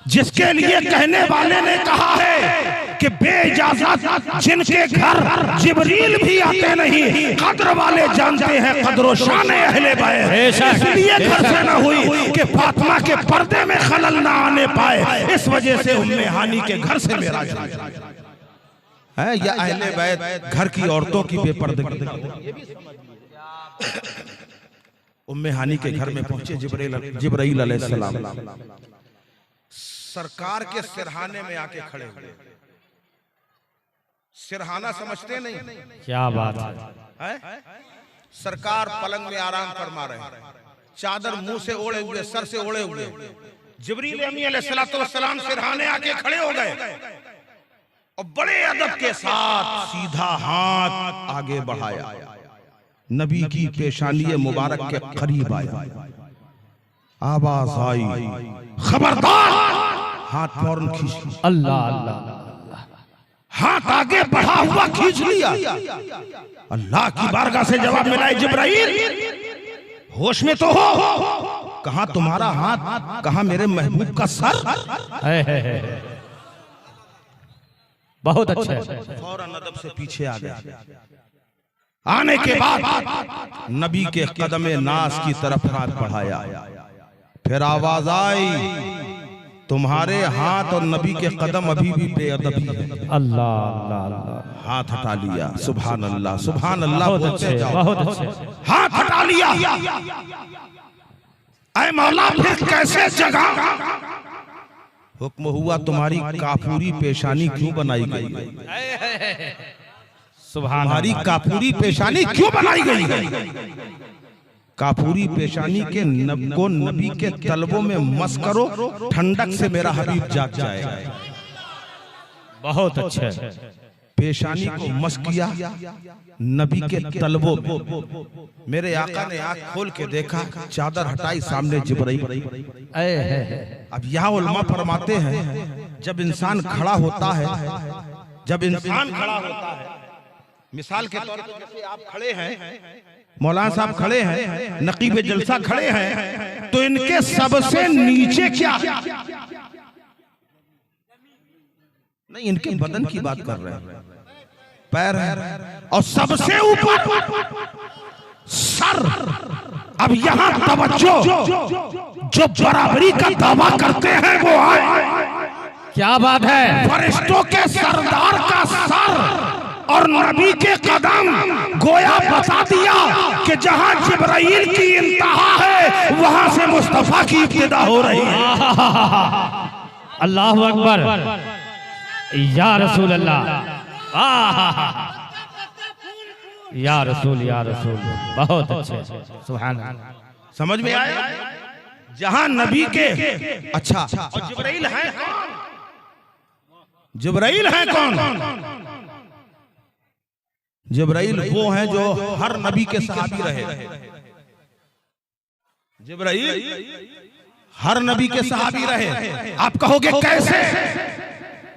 जिसके लिए कहने वाले ने कहा है कि बेइजाजत जिनके घर जिब्रील भी आते नहीं, कद्र वाले जानते हैं कद्र शान अहले बैत। इसलिए घर से न हुई कि फातिमा के पर्दे में खलल ना आने पाए, इस वजह से उम्मे हानी के घर से मेराज है। या अहले बैत घर की औरतों की बेपर्दगी। उम्मे हानी के घर में पहुंचे जिब्राइल अलैहिस्सलाम, सरकार के सिरहाने में आके खड़े हुए। सिरहाना समझते नहीं? क्या बात है? सरकार पलंग में आराम फरमा रहे, चादर मुंह से ओढ़े हुए, सर से ओढ़े हुए। जिब्रील अमीन अलैहिस्सलातु वस्सलाम सिरहाने आके खड़े हो गए और बड़े अदब के साथ सीधा हाथ आगे बढ़ाया, नबी की पेशानी मुबारक के करीब आया। आवाज आई खबरदार, हाथ फौरन खींच। अल्लाह अल्लाह, हाथ आगे बढ़ा हुआ खींच लिया। अल्लाह की बारगाह से जवाब मिला, जिब्राइल होश में तो हो? कहां तुम्हारा हाथ, कहां मेरे महबूब का सर? बहुत अच्छे। फौरन अदब से पीछे आ गया। आने के बाद नबी के कदमे नास की तरफ हाथ बढ़ाया। फिर आवाज आई तुम्हारे हाथ और नबी के कदम अभी भी बेअदबी है। अल्लाह अल्लाह अल्लाह। हाथ हटा लिया, सुभान अल्लाह सुभान अल्लाह बहुत बोलते अच्छे, जाओ। बहुत अच्छे। हाथ हटा लिया। ऐ मौला फिर कैसे जगा? हुक्म हुआ तुम्हारी काफूरी पेशानी क्यों बनाई गई? सुभान तुम्हारी अल्लाह। काफूरी पेशानी क्यों बनाई गई? काफूरी पेशानी के को नबी के तलबों में मस करो, ठंडक से मेरा हबीब जाग जाएगा। बहुत अच्छे। पेशानी को मस किया नबी के तलबों में। मेरे आका ने आंख खोल के देखा, चादर हटाई, सामने जिब्राइल। अब यहाँ उलमा फरमाते हैं जब इंसान खड़ा होता है, जब इंसान खड़ा होता है, मिसाल के तौर पर जैसे आप खड़े हैं, मौलाना साहब खड़े हैं, नकीब जलसा खड़े हैं, तो इनके सबसे नीचे क्या? नहीं, इनके बदन की बात कर रहे हैं, पैर है, और सबसे ऊपर सर। अब यहाँ तवज्जो, जो बराबरी का दावा करते हैं वो आए। क्या बात है? फरिश्तों के सरदार का सर और नबी के कदम, गोया बता दिया कि जहां जिब्राइल की इंतहा है वहां से मुस्तफा की इब्तिदा हो रही है। अल्लाह अकबर, या रसूल अल्लाह, या रसूल, या रसूल। बहुत अच्छे, सुभान अल्लाह। समझ में आया? जहां नबी के अच्छा, और जिब्राइल है कौन? जिब्राइल है कौन? जिब्राइल वो हैं जो हर नबी के सहाबी रहे। जिब्राइल हर नबी के सहाबी रहे। आप कहोगे कैसे?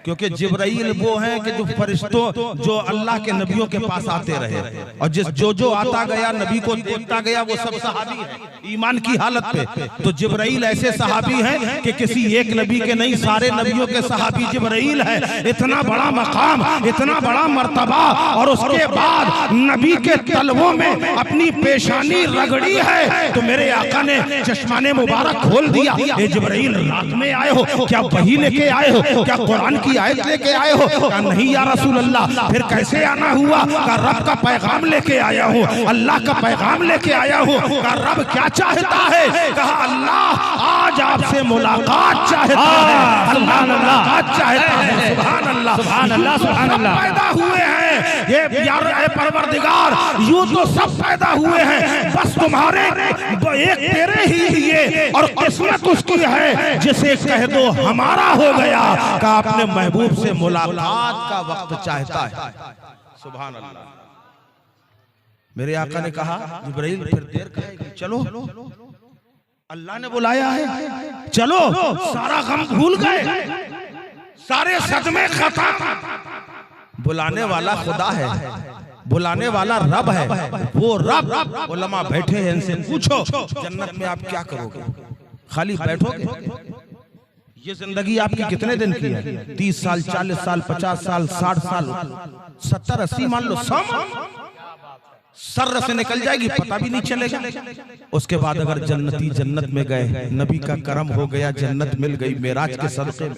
क्योंकि जिब्राइल वो हैं कि जो फरिश्तों, जो अल्लाह के नबियों के पास आते रहे, और जो आता गया नबी को देखता गया वो सब सहाबी है ईमान की हालत पे। तो जिब्राइल ऐसे सहाबी हैं कि किसी एक नबी के नहीं, सारे नबियों के सहाबी जिब्राइल है। इतना बड़ा मकाम, इतना बड़ा मर्तबा, और उसके बाद नबी के तलवों में अपनी पेशानी रगड़ी है। तो मेरे आका ने चश्माने मुबारक खोल दिया। ये जिब्राइल रात में आए हो क्या? वही लेके आए हो क्या? कुरान की आयत लेके आए हो? कहा नहीं या रसूल अल्लाह। फिर कैसे आना हुआ? कहा रब का पैगाम लेके आया हूँ, अल्लाह का पैगाम लेके आया हूँ। कहा रब क्या चाहता है? कहा अल्लाह आज आपसे मुलाकात चाहता है, अल्लाह मुलाकात चाहता है। सुभान अल्लाह, सुभान अल्लाह, सुभान अल्लाह। पैदा हुए हैं ये यार, ए परवरदिगार, यूं तो सब पैदा हुए हैं, बस तुम्हारे एक तेरे ही लिए, और किस्मत उसकी है जिसे कह दो हमारा हो गया। का अपने महबूब से मुलाकात का वक्त चाहता है। सुभान अल्लाह। मेरे आका ने कहा जिब्राइल फिर देर करेगी, चलो अल्लाह ने बुलाया है, चलो। सारा गम भूल गए, सारे सदमे खत्म। बुलाने वाला खुदा है, बुलाने वाला रब है। वो रब, उलमा बैठे हैं, इनसे पूछो जन्नत में आप क्या करोगे? खाली बैठोगे? ये जिंदगी आपकी कितने दिन की है? 30 साल, 40 साल, 50 साल, 60 साल, 70, 80, मान लो 100 सर से निकल जाएगी, पता भी नहीं चलेगा। उसके बाद अगर जन्नती जन्नत में गए, नबी का करम हो गया, जन्नत मिल गई मेराज के सदक़े में,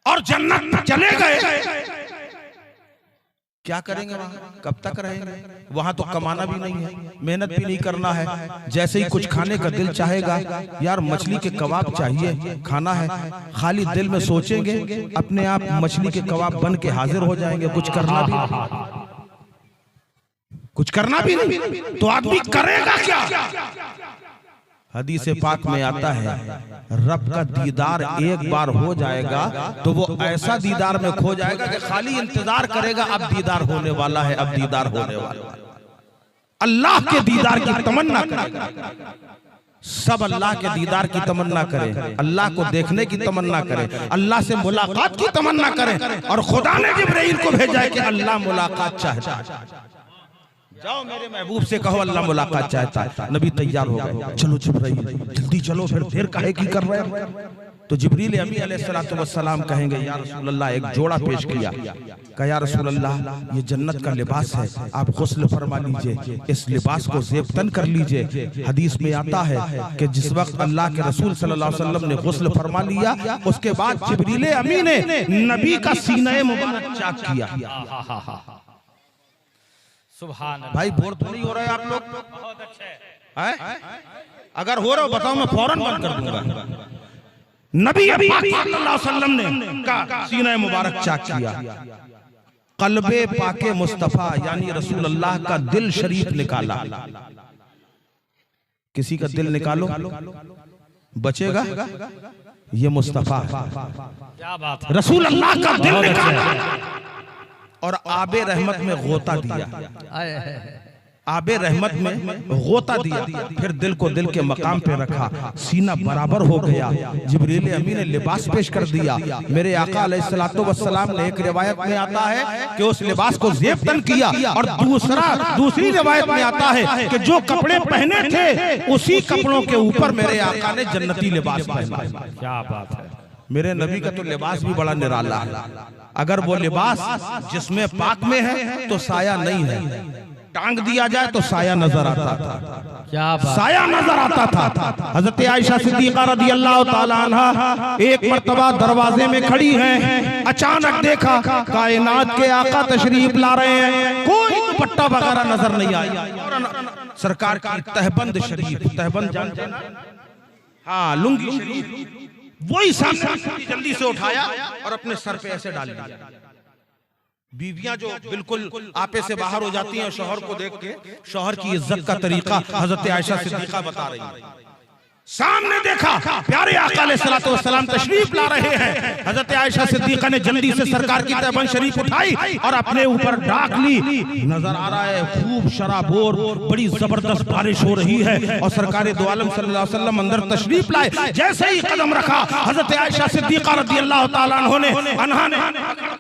और जन्नत में चले गए, क्या करेंगे वहां? कब तक रहेंगे वहां? तो कमाना भी नहीं है, मेहनत भी नहीं करना है। जैसे ही कुछ खाने का दिल चाहेगा, यार मछली के कबाब चाहिए, खाना है, खाली दिल में सोचेंगे, अपने आप मछली के कबाब बन के हाजिर हो जाएंगे। कुछ करना भी नहीं, तो आदमी करेगा क्या? हदीस पाक में आता है रब का दीदार एक बार हो जाएगा तो वो ऐसा दीदार में खो जाएगा कि खाली इंतजार करेगा, अब दीदार होने वाला है, अब दीदार होने वाला है। अल्लाह के दीदार की तमन्ना करेगा, सब अल्लाह के दीदार की तमन्ना करें, अल्लाह को देखने की तमन्ना करें, अल्लाह से मुलाकात की तमन्ना करें। और खुदा ने जिब्राइल को भेजा है कि अल्लाह मुलाकात चाहता है। जाओ मेरे महबूब से कहो अल्लाह मुलाकात चाहता है। नबी तैयार हो गए, चलो जिब्राइल जल्दी चलो, फिर देर काहे की कर रहे हैं। तो जिब्रील अमी अलैहिस्सलातु वस्सलाम कहेंगे या रसूल अल्लाह, एक जोड़ा पेश किया, कहा या रसूल अल्लाह ये जन्नत का लिबास है, आप गुस्ल फरमा लीजिए, इस लिबास को ज़ेब-तन कर लीजिए। हदीस में आता है कि जिस वक्त अल्लाह के रसूल सल्लल्लाहु अलैहि वसल्लम ने गुस्ल फरमा लिया, उसके बाद जिब्रील अमी ने नबी का सीना मुबारक चाक किया। सुभान अल्लाह। भाई बोर थोड़ी हो रहे हैं आप लोग? बहुत अच्छे हैं? अगर हो रहा हो बताओ, मैं फौरन बंद कर दूंगा। नबी पाक सल्लल्लाहु अलैहि वसल्लम ने का सीना मुबारक चाक किया, कल्बे पाके मुस्तफा यानी रसूल अल्लाह का दिल शरीफ निकाला। किसी का दिल निकालो बचेगा, ये मुस्तफा क्या बात है। रसूल अल्लाह का दिल निकाला और आबे रहमत में गोता दिया, आबे रहमत में गोता दिया, फिर दिल को दिल के मकाम पे रखा, सीना बराबर हो गया। जिब्रील अमी ने लिबास पेश कर दिया। मेरे आका अलैहिस्सलातु वस्सलाम ने, एक रिवायत में आता है कि उस लिबास को ज़ेब-तन किया, और दूसरी रिवायत में आता है कि जो कपड़े पहने थे उसी कपड़ों के ऊपर मेरे आका ने जन्नती लिबास पहना। क्या बात है। मेरे नबी का तो लिबास भी बड़ा निराला है। अगर वो लिबास जिसमें पाक में है तो साया नहीं है, टांग दिया जाए तो साया नजर आता था। क्या बात। साया नजर आता था। हजरत आयशा सिद्दीका रदियल्लाहु ताला अन्हा एक मर्तबा दरवाजे में खड़ी हैं, अचानक देखा कायनात के आका तशरीफ ला रहे हैं, कोई दुपट्टा वगैरह नजर नहीं आया। सरकार की तहबंद शरीफ, तहबंद जानते हैं ना? हाँ, लुंगी शरीफ, वही सामने जल्दी से उठाया और अपने सर पे ऐसे डाल दिया। बीवियां जो बिल्कुल आपे से बाहर हो जाती हैं, शौहर को देख के शौहर की इज्जत का तरीका हजरत आयशा सिद्दीका बता रही है। सामने देखा प्यारे आका अलैहिस्सलातु वस्सलाम तशरीफ ला रहे हैं। हजरत आयशा सिद्दीका ने जल्दी से सरकार की तहबंद शरीफ उठाई और अपने ऊपर ढाक ली। नजर आ रहा है खूब शराबोर, बड़ी जबरदस्त बारिश हो रही है, और सरकार दो आलम सल्लल्लाहु अलैहि वसल्लम अंदर तशरीफ लाए। जैसे ही कदम रखा, हजरत आयशा सिद्दीका रदियल्लाहु ताला अन्हा ने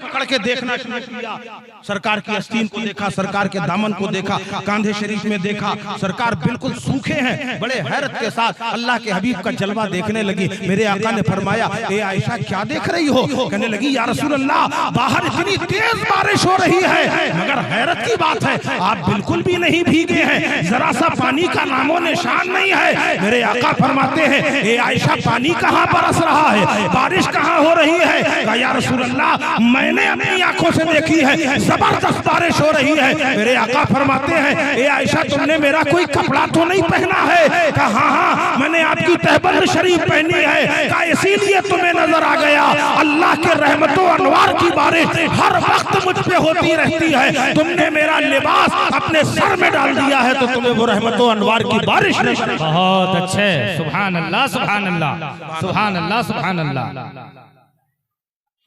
पकड़ के देखना शुरू किया। सरकार की आस्तीन को देखा, सरकार के दामन को देखा, कांधे शरीफ में देखा, सरकार बिल्कुल सूखे हैं। बड़े हैरत के साथ अल्लाह के हबीब का जलवा देखने लगी। मेरे आका ने फरमाया, ए आयशा क्या देख रही हो? कहने लगी, या रसूल अल्लाह बाहर इतनी तेज बारिश हो रही है, मगर हैरत की बात है आप बिल्कुल भी नहीं भीगे हैं, जरा सा पानी का नामो निशान नहीं है। मेरे आका फरमाते हैं, ए आयशा पानी कहाँ बरस रहा है, बारिश कहाँ हो रही है? कहा, या रसूल अल्लाह मैंने अपनी आंखों से देखी है, जबरदस्त बारिश हो रही है। मेरे आका फरमाते हैं, ए आयशा तुमने मेरा कोई कपड़ा तो नहीं पहना है? कहा, हाँ हाँ मैंने आपकी तहबंद शरीफ पहनी है। कहा, इसीलिए तुम्हें नजर आ गया। अल्लाह के रहमतों अनवार की बारिश हर वक्त मुझ पे होती रहती है, तुमने मेरा लिबास अपने सर में डाल दिया है तो तुम्हें वो रहमतों अनवार की बारिश नहीं। बहुत अच्छे, सुभान अल्लाह सुभान अल्लाह सुभान अल्लाह सुभान अल्लाह।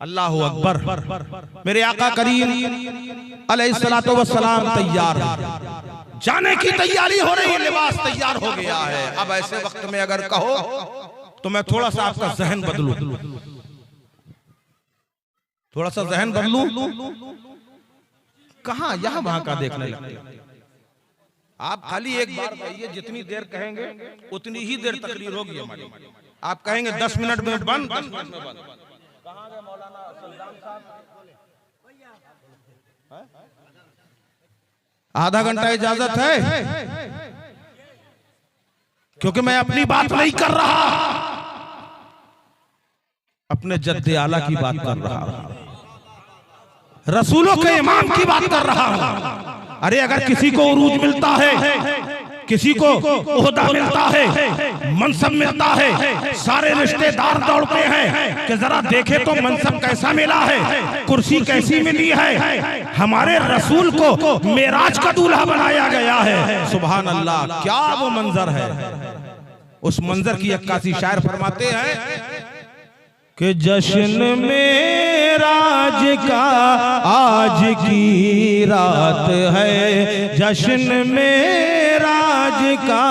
अल्लाहु अकबर। मेरे आका करीम अलैहिस्सलातु वस्सलाम तैयार, जाने की तैयारी हो रही है, लिबास तैयार हो गया है। अब ऐसे वक्त में अगर कहो तो मैं थोड़ा सा आपका जहन बदलूं, थोड़ा सा जहन बदलूं, कहां यहां वहां का देखने लगते। आप खाली एक बार कहिए, जितनी देर कहेंगे उतनी ही देर तकरीर होगी हमारी। आप कहेंगे 10 मिनट में बंद, 10 मिनट में बंद। कहां गए मौलाना सल्लाम साहब? आधा घंटा इजाजत है, क्योंकि मैं अपनी बात नहीं कर रहा, अपने जद्दे आला की बात कर रहा हूं, रसूलों के इमाम की बात कर रहा हूं। अरे अगर किसी को उरूज मिलता है, किसी को ओहदा मिलता है, मनसब मिलता है, सारे रिश्तेदार दौड़ते हैं कि जरा देखे तो मनसब कैसा मिला है, कुर्सी कैसी मिली है। हमारे रसूल को मेराज का दूल्हा बनाया गया है। सुभान अल्लाह, क्या वो मंजर है। उस मंजर की अक्कासी शायर फरमाते हैं कि जश्न मेराज का आज की रात है, जश्न मेराज का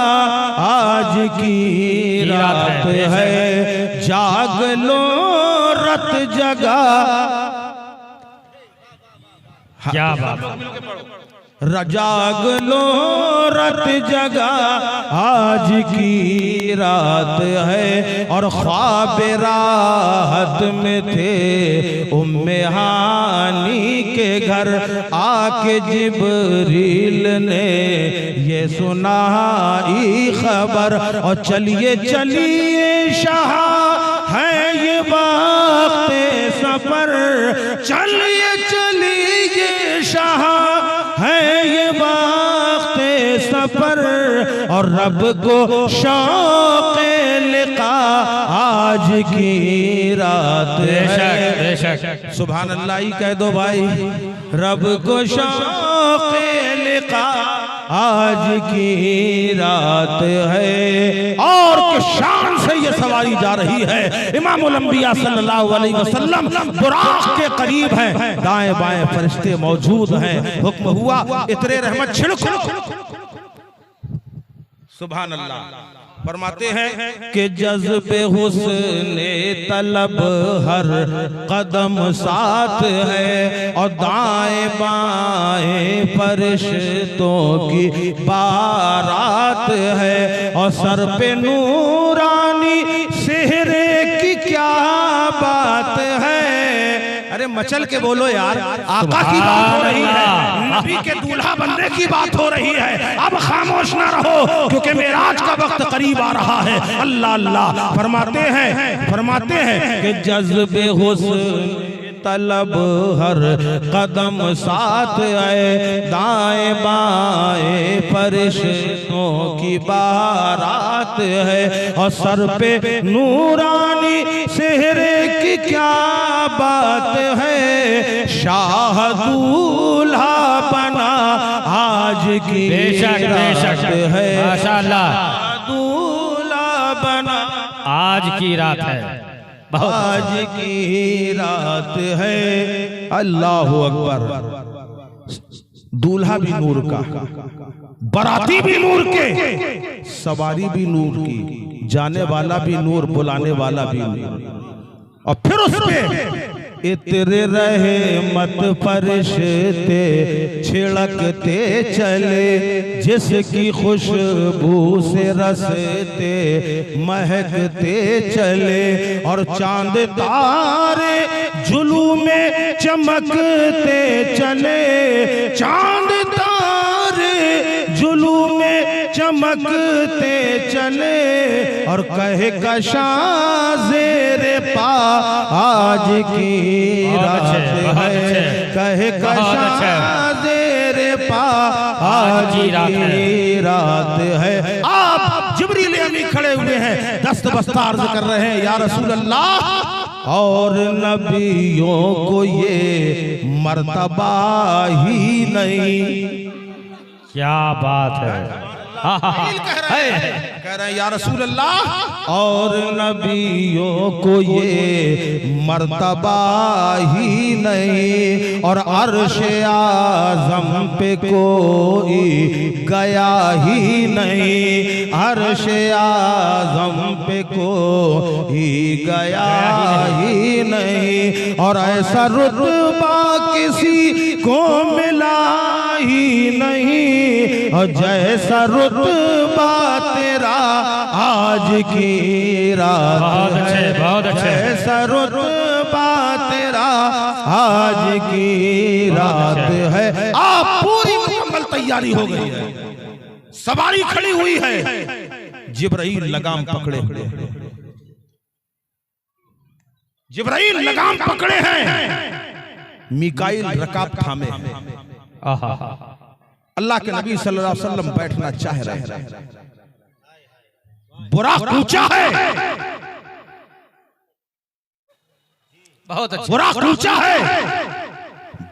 आज की रात है, जाग लो रत जगा। क्या बात। रजाग लो रत जगा आज की रात है, और ख्वाब राहत में थे उम्मे हानी के घर आके जिब्रील ने ये सुनाई खबर। और चलिए चलिए शाह है ये वक्त सफर, चलिए चलिए शाह है ये वक्त सफर, और रब को शौक़ लिक़ा आज की रात है। बेशक सुभान अल्लाह ही कह दो भाई, रब को शौक़ लिक़ा आज की रात है। और किस शान से ये सवारी जा रही है। इमामुल अंबिया सल्लल्लाहु अलैहि वसल्लम बुराक के करीब हैं, दाएं बाएं फरिश्ते मौजूद हैं। हुक्म हुआ इतरे रहमत छिड़को। सुभान अल्लाह। फरमाते हैं कि जज्बे हुस्ने तलब हर कदम साथ है, और दाएं बाएं फरिश्तों की बारात है, और सर पे नूरानी सेहरे की क्या बात है। अरे मचल के बोलो यार, आका की बात हो रही है, नबी के दूल्हा बनने की बात हो रही है। अब खामोश ना रहो क्योंकि मेराज का वक्त करीब आ रहा है। अल्लाह अल्लाह फरमाते हैं कि जज्बे हुस्न तलब हर कदम साथ आए, दाएं बाएं फरिश्तों की बारात है, और सर पे नूरानी सेहरे की क्या बात है। शाह दूल्हा बना आज की रात है, माशाअल्लाह दूल्हा बना आज की रात है, आज की रात है। अल्लाह अकबर। दूल्हा भी नूर का, बराती भी नूर के, सवारी भी नूर की, जाने वाला भी नूर, बुलाने वाला भी नूर। और फिर उसपे इतरे रहे मत फरिश्ते छिड़कते चले, जिसकी खुशबू से रसते महकते चले, और चांद तारे जुलू में चमकते चले, चांद तारे जुलू में चमकते चले, और कहे कशा ज़ेरे पा आज की रात है, कहे कशा ज़ेरे पा आज की रात है। आप जिब्रील अमी खड़े हुए हैं, दस्त बस्ता अर्ज कर रहे हैं, या रसूल अल्लाह। और नबियों को ये मर्तबा ही नहीं। क्या बात है, कह रहे हैं या रसूल अल्लाह, और नबियों को ये मर्तबा ही नहीं, और अर्श आज़म पे कोई गया ही नहीं, अर्श आज़म पे कोई गया ही नहीं, और ऐसा रुतबा किसी को मिला ही नहीं, और जैसा रुतबा तेरा आज की रात है, बहुत अच्छे। जैसा रुतबा तेरा आज की रात है। आप पूरी मुकम्मल तैयारी हो गई है, सवारी खड़ी हुई है, जिब्राइल लगाम पकड़े हुए, जिब्राइल लगाम पकड़े हैं, मिकाईल रकाब थामे हैं। अल्लाह के नबी सल्लल्लाहु अलैहि वसल्लम बैठना चाह रहे हैं, बुराक ऊंचा है, बहुत अच्छा, बुराक ऊंचा है,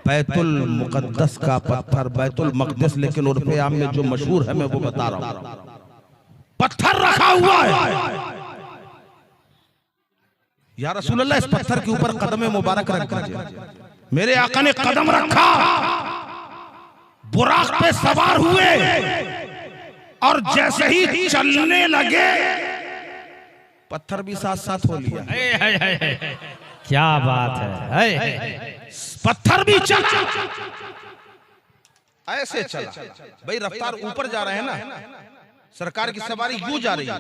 बैतुल मुकद्दस का पत्थर, बैतुल मक़दिस, लेकिन उर्फ़े आम में जो मशहूर है मैं वो बता रहा हूं, पत्थर रखा हुआ है। या रसूल अल्लाह, इस पत्थर के ऊपर कदम मुबारक रख दीजिए। मेरे आका ने कदम रखा, बुराक पे सवार हुए, और जैसे ही चलने लगे पत्थर भी साथ साथ हो लिया। क्या बात है, पत्थर भी चला, ऐसे चला भाई, रफ्तार ऊपर जा रहे हैं ना, सरकार की सवारी यूं जा रही है,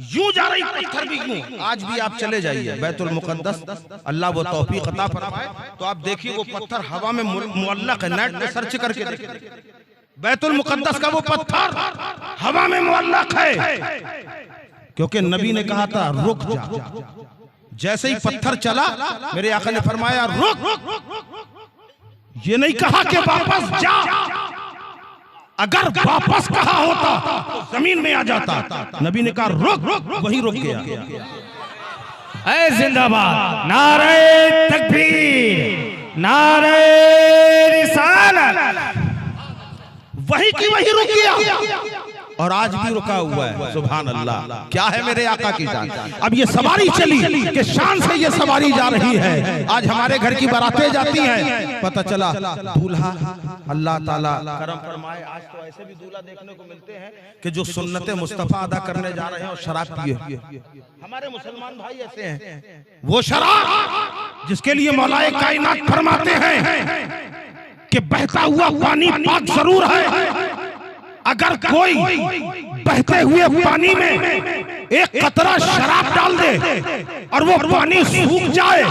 यूं जा रही, पत्थर भी यूं। आज भी आप चले जाइए बैतुल मुक़द्दस, अल्लाह वो तौफीक अता फरमाए, तो आप देखिए वो पत्थर हवा में मुअल्लक़ है। नेट पे सर्च करके देखिए, बैतुल मुक़द्दस का वो पत्थर हवा में मुअल्लक़ है, क्योंकि नबी ने कहा था रुक जा। जैसे ही पत्थर चला, मेरे आका ने फरमाया रुक, ये नहीं कहा कि वापस जा। अगर वापस कहा होता तो जमीन में आ जाता। नबी ने कहा रुक, वही रुक गया। ऐ जिंदाबाद, नारे तकबीर, नारे रिसालत, वही की वही रुक गया और आज भी रुका हुआ है। सुभान अल्लाह, क्या है मेरे आका की शान। अब ये सवारी चली कि शान से ये सवारी जा रही है। आज हमारे घर की बारातें जाती हैं, पता चला दूल्हा अल्लाह ताला करम फरमाए, आज तो ऐसे भी दूल्हा देखने को मिलते हैं कि जो सुन्नत मुस्तफा अदा करने जा रहे हैं और शराब पिए। हमारे मुसलमान भाई ऐसे हैं, वो शराब जिसके लिए मौलाए कायनात फरमाते हैं कि बहता हुआ पानी पाक जरूर है, अगर कोई बहते हुए पानी में एक कतरा शराब डाल दे और वो पानी सूख जाए,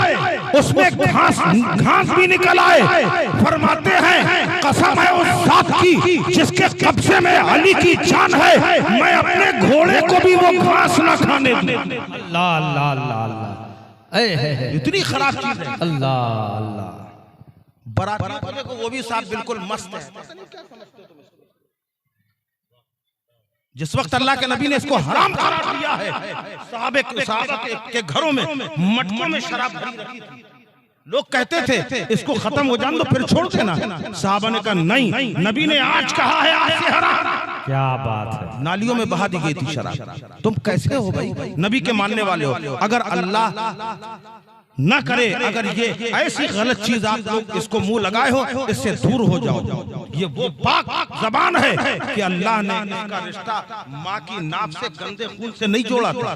उसमें घास भी निकल आए, फरमाते हैं कसम है उस जात की जिसके कब्जे में अली की जान है, मैं अपने घोड़े को भी वो घास न खाने दूं। अल्लाह अल्लाह अल्लाह अल्लाह, इतनी खराब चीज है। अल्लाह अल्लाह। बराती वाले को वो भी साहब बिल्कुल मस्त है। जिस वक्त अल्लाह के नबी ने इसको हराम करार दिया है, सहाबे के घरों में मटकों में शराब भरी रखी थी। लोग कहते थे इसको खत्म हो जाने दो फिर छोड़ देना। साहबा ने कहा नहीं, नबी ने आज कहा है आज से हराम। क्या बात है, नालियों में बहा दी गई थी शराब। तुम कैसे हो भाई, नबी के मानने वाले हो। अगर अल्लाह ना करे, अगर ये ऐसी गलत चीज आप लोग इसको मुंह लगाए हो, इससे दूर हो जाओ। ये वो पाक जबान है कि अल्लाह ने इसका रिश्ता माँ की नाप से गंदे खून से नहीं जोड़ा था।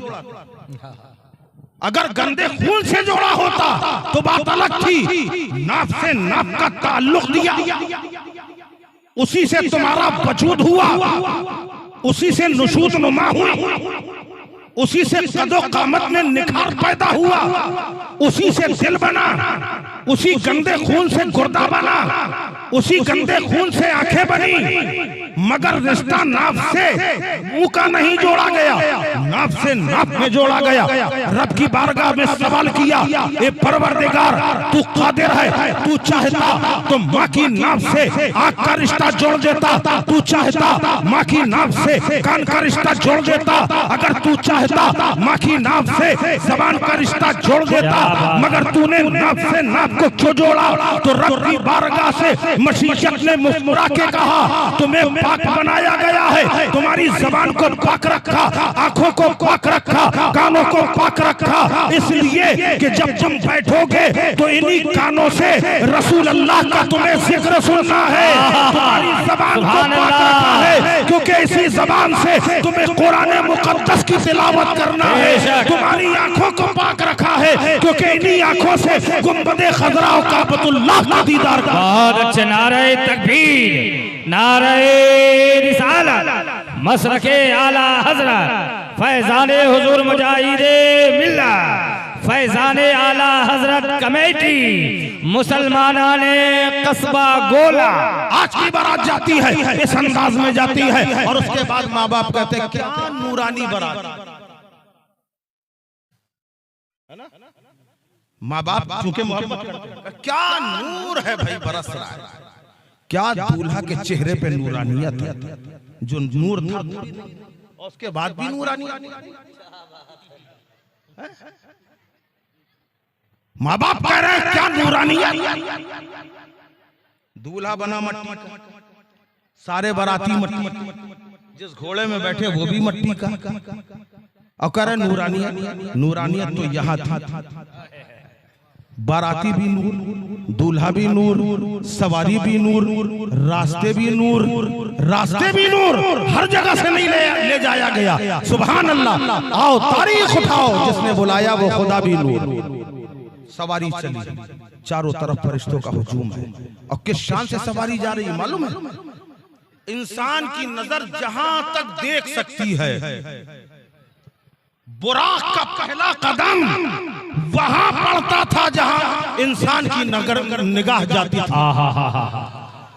अगर गंदे खून से जोड़ा होता तो बात अलग थी। नाप से नाप का ताल्लुक दिया, उसी से तुम्हारा वजूद हुआ, उसी से नुशूत नुमा हुई, उसी से कदो कामत में निखार पैदा हुआ, उसी से दिल बना, उसी गंदे खून से गुर्दा बना, उसी गंदे खून से आंखें बनी। मगर रिश्ता नाप से मुंह का नहीं जोड़ा गया, नाप से नाप में जोड़ा गया। रब की बारगाह में सवाल किया, ए परवरदिगार तू कादिर है, तू चाहता तो माँ की नाप से आंख का रिश्ता जोड़ देता, तू चाहता माँ की नाप से कान का रिश्ता जोड़ देता, अगर तू चाहता माँ की नाप से जबान का रिश्ता जोड़ देता, मगर तूने नाप से नाप को क्यों जोड़ा? तो रब की बारगाह से मशीयत ने मुस्कुरा के कहा तुम्हें पाक बनाया गया है, तुम्हारी जबान को पाक रखा, आंखों को पाक रखा, कानों को पाक रखा, इसलिए कि जब तुम बैठोगे तो इन्हीं कानों से रसूल अल्लाह का तुम्हें जिक्र सुनना है। तुम्हारी जबान को पाक रखा है क्योंकि इसी जबान से तुम्हें कुरान मुकद्दस की तिलावत करना है। तुम्हारी आंखों को पाक रखा है क्योंकि इन्हीं आंखों से गुंबदे खजरा और काबतुल्लाह का दीदार करना। बहुत अच्छे, नारे तकबीर, नारे रिसालत, मसरके आला हजरत फैजाने हुजूर मुजाहिदे मिल्लत, फैजाने आला हजरत कमेटी मुसलमानाने कस्बा गोला। आज की बारात जाती है इस अंदाज में जाती है और उसके बाद माँ बाप कहते हैं क्या नूरानी बारात है ना। माँ बाप चूंकि मोहब्बत करते हैं, क्या नूर है भाई बरस रहा है, क्या दूल्हा के चेहरे पे नूरानियत है, जो नूर था और उसके बाद भी नूरानियत। माँ बाप कह रहे हैं क्या नूरानियत। दूल्हा बना मट्टी का, सारे बाराती मट्टी, जिस घोड़े में बैठे वो भी मट्टी का, और कह रहे नूरानियत। नूरानियत तो यहाँ थी, बाराती भी नूर, दूल्हा भी नूर, सवारी भी नूर, रास्ते भी नूर, रास्ते भी नूर, हर जगह से नहीं ले जाया गया। सुभान अल्लाह। आओ तारीख उठाओ, जिसने बुलाया वो खुदा भी नूर। सवारी चली, चारों तरफ फरिश्तों का हुजूम है और किस शान से सवारी जा रही है मालूम है? इंसान की नजर जहां तक देख सकती है, बुराक का पहला कदम वहां पड़ता था जहां इंसान की निगाह जाती थी।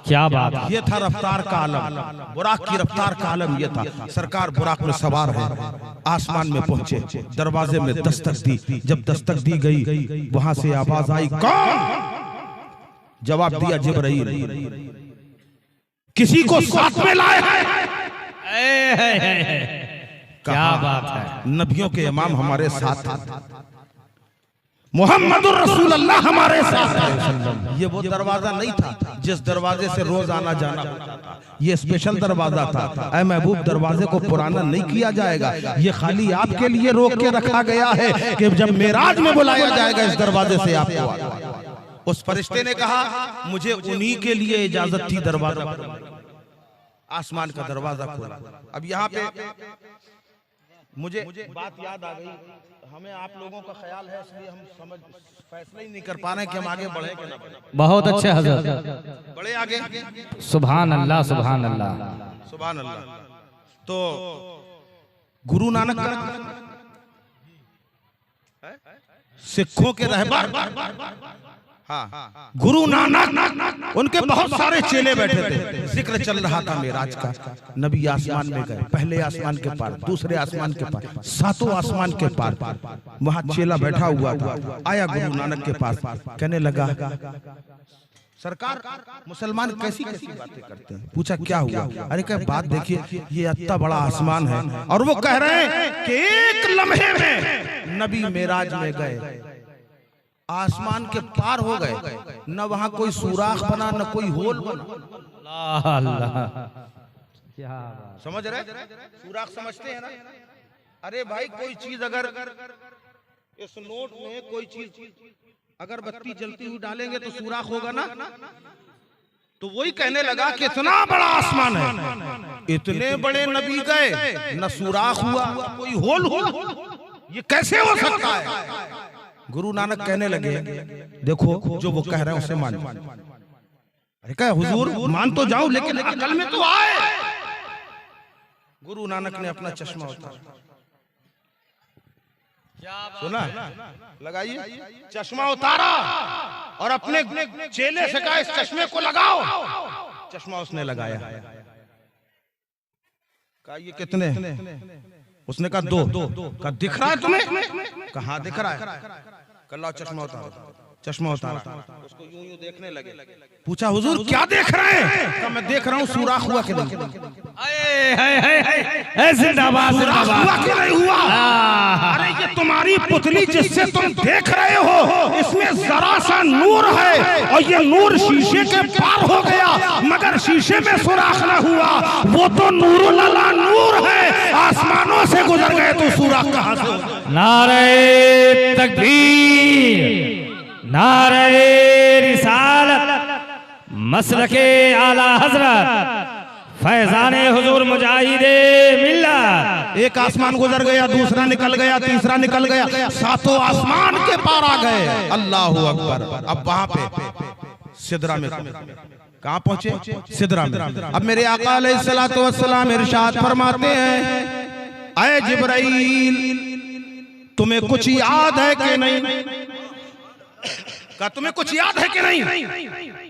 क्या बात है। ये था रफ्तार का आलम, बुराक की रफ्तार का आलम ये था। सरकार बुराक में सवार है, आसमान में पहुंचे, दरवाजे में दस्तक दी। जब दस्तक दी गई वहां से आवाज आई, कौन? जवाब दिया, जिब्राइल। किसी को साथ में लाए हैं। क्या बात है। नबियों के इमाम हमारे साथ हैं, मुहम्मदुर रसूलुल्लाह हमारे साथ है। ये वो दरवाजा नहीं था जिस दरवाजे से रोज आना जाना होता था, ये स्पेशल दरवाजा था। ऐ महबूब, दरवाजे को पुराना नहीं किया जाएगा, ये खाली आपके लिए रोक के रखा गया है कि जब मेराज में बुलाया जाएगा इस दरवाजे से आपको। उस फरिश्ते ने कहा, मुझे उन्हीं के लिए इजाजत थी दरवाजा। आसमान का दरवाजा खोला। अब यहाँ पे मुझे बात याद आ गई, हमें आप लोगों का ख्याल है इसलिए हम फैसला ही नहीं कर पा रहे कि हम आगे बढ़े कि ना बढ़े। बहुत अच्छे हजरत, बड़े आगे। सुभान अल्लाह, सुभान अल्लाह, सुभान अल्लाह। तो गुरु नानक का सिखों के रहबर, हाँ, गुरु नानक, उनके बहुत सारे चेले बैठे थे। जिक्र चल रहा था मेराज का। नबी आसमान में गए, पहले आसमान के पार, दूसरे आसमान के पार, सातों आसमान के पार। वहां चेला बैठा हुआ था, आया गुरु नानक के पास, कहने लगा, सरकार मुसलमान कैसी कैसी बातें करते हैं। पूछा क्या हुआ? अरे क्या बात, देखिए ये इतना बड़ा आसमान है और वो कह रहे हैं कि एक लम्हे में नबी मेराज में गए, आसमान के पार हो गए, न वहां कोई सुराख बना न कोई होल बना। समझ रहे? सुराख समझते हैं ना? अरे भाई, कोई चीज अगर इस नोट में कोई चीज अगर बत्ती जलती हुई डालेंगे तो सुराख होगा ना। तो वही कहने लगा कि इतना बड़ा आसमान है, इतने बड़े नबी गए, न सुराख हुआ कोई होल हुआ, ये कैसे हो सकता है? गुरु नानक कहने लगे, देखो जो वो कह रहे हैं उसे मान। अरे क्या हुजूर, मान तो जाओ लेकिन अकल में तो आए। गुरु नानक ने अपना चश्मा उतारा, सुना, लगाइए, चश्मा उतारा और अपने चेले से कहा, इस चश्मे को लगाओ। चश्मा उसने लगाया। कहा ये कितने? उसने कहा दो। कहा दिख रहा है तुम्हें? कहा दिख रहा है। कल चश्मा उतारा। चश्मा उतारा, उसको यूं यूं देखने लगे। पूछा, हुजूर क्या देख रहे हैं? कहा मैं देख रहा हूँ सुराख हुआ कि नहीं। जिंदाबाद, हुआ कि नहीं हुआ? अरे ये तुम्हारी पुतली जिससे तुम देख रहे हो, इसमें जरा सा नूर है और ये नूर शीशे के पार हो गया, मगर शीशे में सुराख न हुआ। वो तो नूरुल अला नूर है, आसमानों से गुजर गए तो सुराख कहां से होगा? नारे तकबीर, नारे रिसालत, मसलके आला हजरत, फैजाने हुजूर मुजाहिदे मिल्लत। एक आसमान गुजर गया, दूसरा निकल गया, तीसरा निकल गया, सातों आसमान के पार आ गए। अल्लाहु अकबर। अब वहां पे सिदरा में कहां पहुंचे? सिदरा में। अब मेरे आका अलैहिस्सलातु वस्सलाम इरशाद फरमाते हैं, ऐ जिब्राइल तुम्हें कुछ याद है कि नहीं? का तुम्हें कुछ याद है कि नहीं?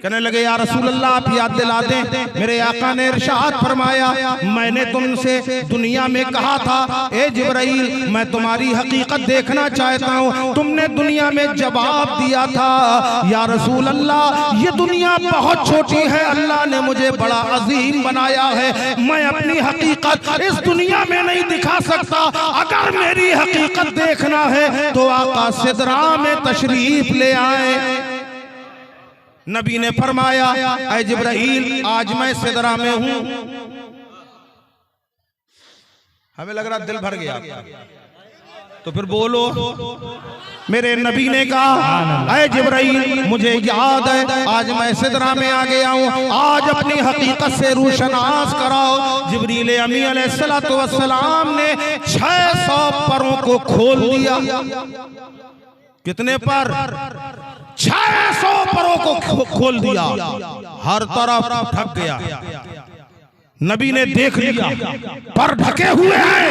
कहने लगे, या रसूल अल्लाह आप याद दिला दें। मेरे आका ने इरशाद फरमाया, मैंने तुमसे दुनिया में कहा था, ए जिब्राइल मैं तुम्हारी हकीकत देखना चाहता हूँ। तुमने दुनिया में जवाब दिया था, या रसूल अल्लाह ये दुनिया बहुत छोटी है, अल्लाह ने मुझे बड़ा अजीम बनाया है, मैं अपनी हकीकत इस दुनिया में नहीं दिखा सकता। अगर मेरी हकीकत देखना है तो आका सिदरा में तशरीफ ले आए। नबी ने फरमाया, ऐ जिब्राइल आज मैं सिदरा में हूं। हमें लग रहा दिल भर गया, तो फिर बोलो। मेरे नबी ने कहा, ऐ जिब्राइल मुझे याद है आज मैं सिदरा में आ गया हूं, आज अपनी हकीकत से रूशनास कराओ। जिब्रील अमी अलैहिस्सलातु वस्सलाम ने 600 परों को खोल दिया। कितने पर? 600 परों को खोल दिया, हर तरफ ढक गया। नबी ने देख लिया पर ढके हुए हैं,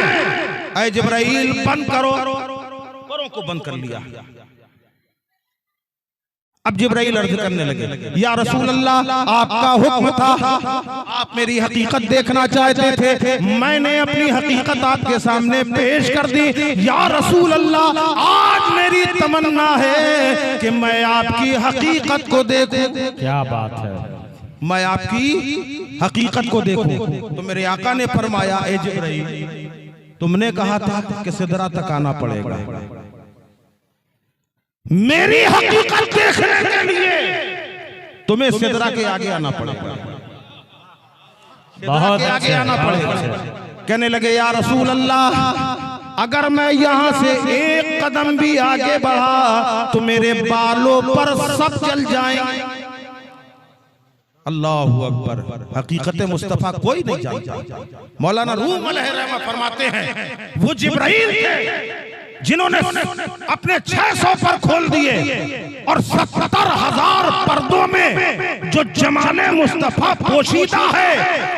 ऐ जिब्राइल बंद करो, परों को बंद कर लिया। अब जिब्राइल अर्ज करने लगे, या रसूल अल्लाह, आपका हुक्म था, आप मेरी हकीकत देखना चाहते थे, मैंने अपनी हकीकत आपके सामने पेश कर दी। या रसूल अल्लाह, आज मेरी तमन्ना है कि मैं आपकी हकीकत को देखूं। क्या बात है, मैं आपकी हकीकत को देखूं। तो मेरे आका ने फरमाया, ए जिब्राइल, तुमने कहा था कि सिदरा तक आना पड़ेगा, मेरी हकीकत देखने के लिए तुम्हें सिदरा के आगे आना पड़ेगा, बहुत आगे आना पड़ेगा। कहने लगे, या रसूल अल्लाह, अगर मैं यहाँ से एक कदम भी आगे बढ़ा तो मेरे बालों पर सब चल जाएंगे। अल्लाहु अकबर। हकीकत मुस्तफा कोई नहीं जानता। मौलाना रूम अलैहिर्रहमा फरमाते हैं, वो जिब्राइल थे जिन्होंने अपने 600 पर खोल दिए और 70,000 पर्दों में जो जमाले मुस्तफा पोशीदा है,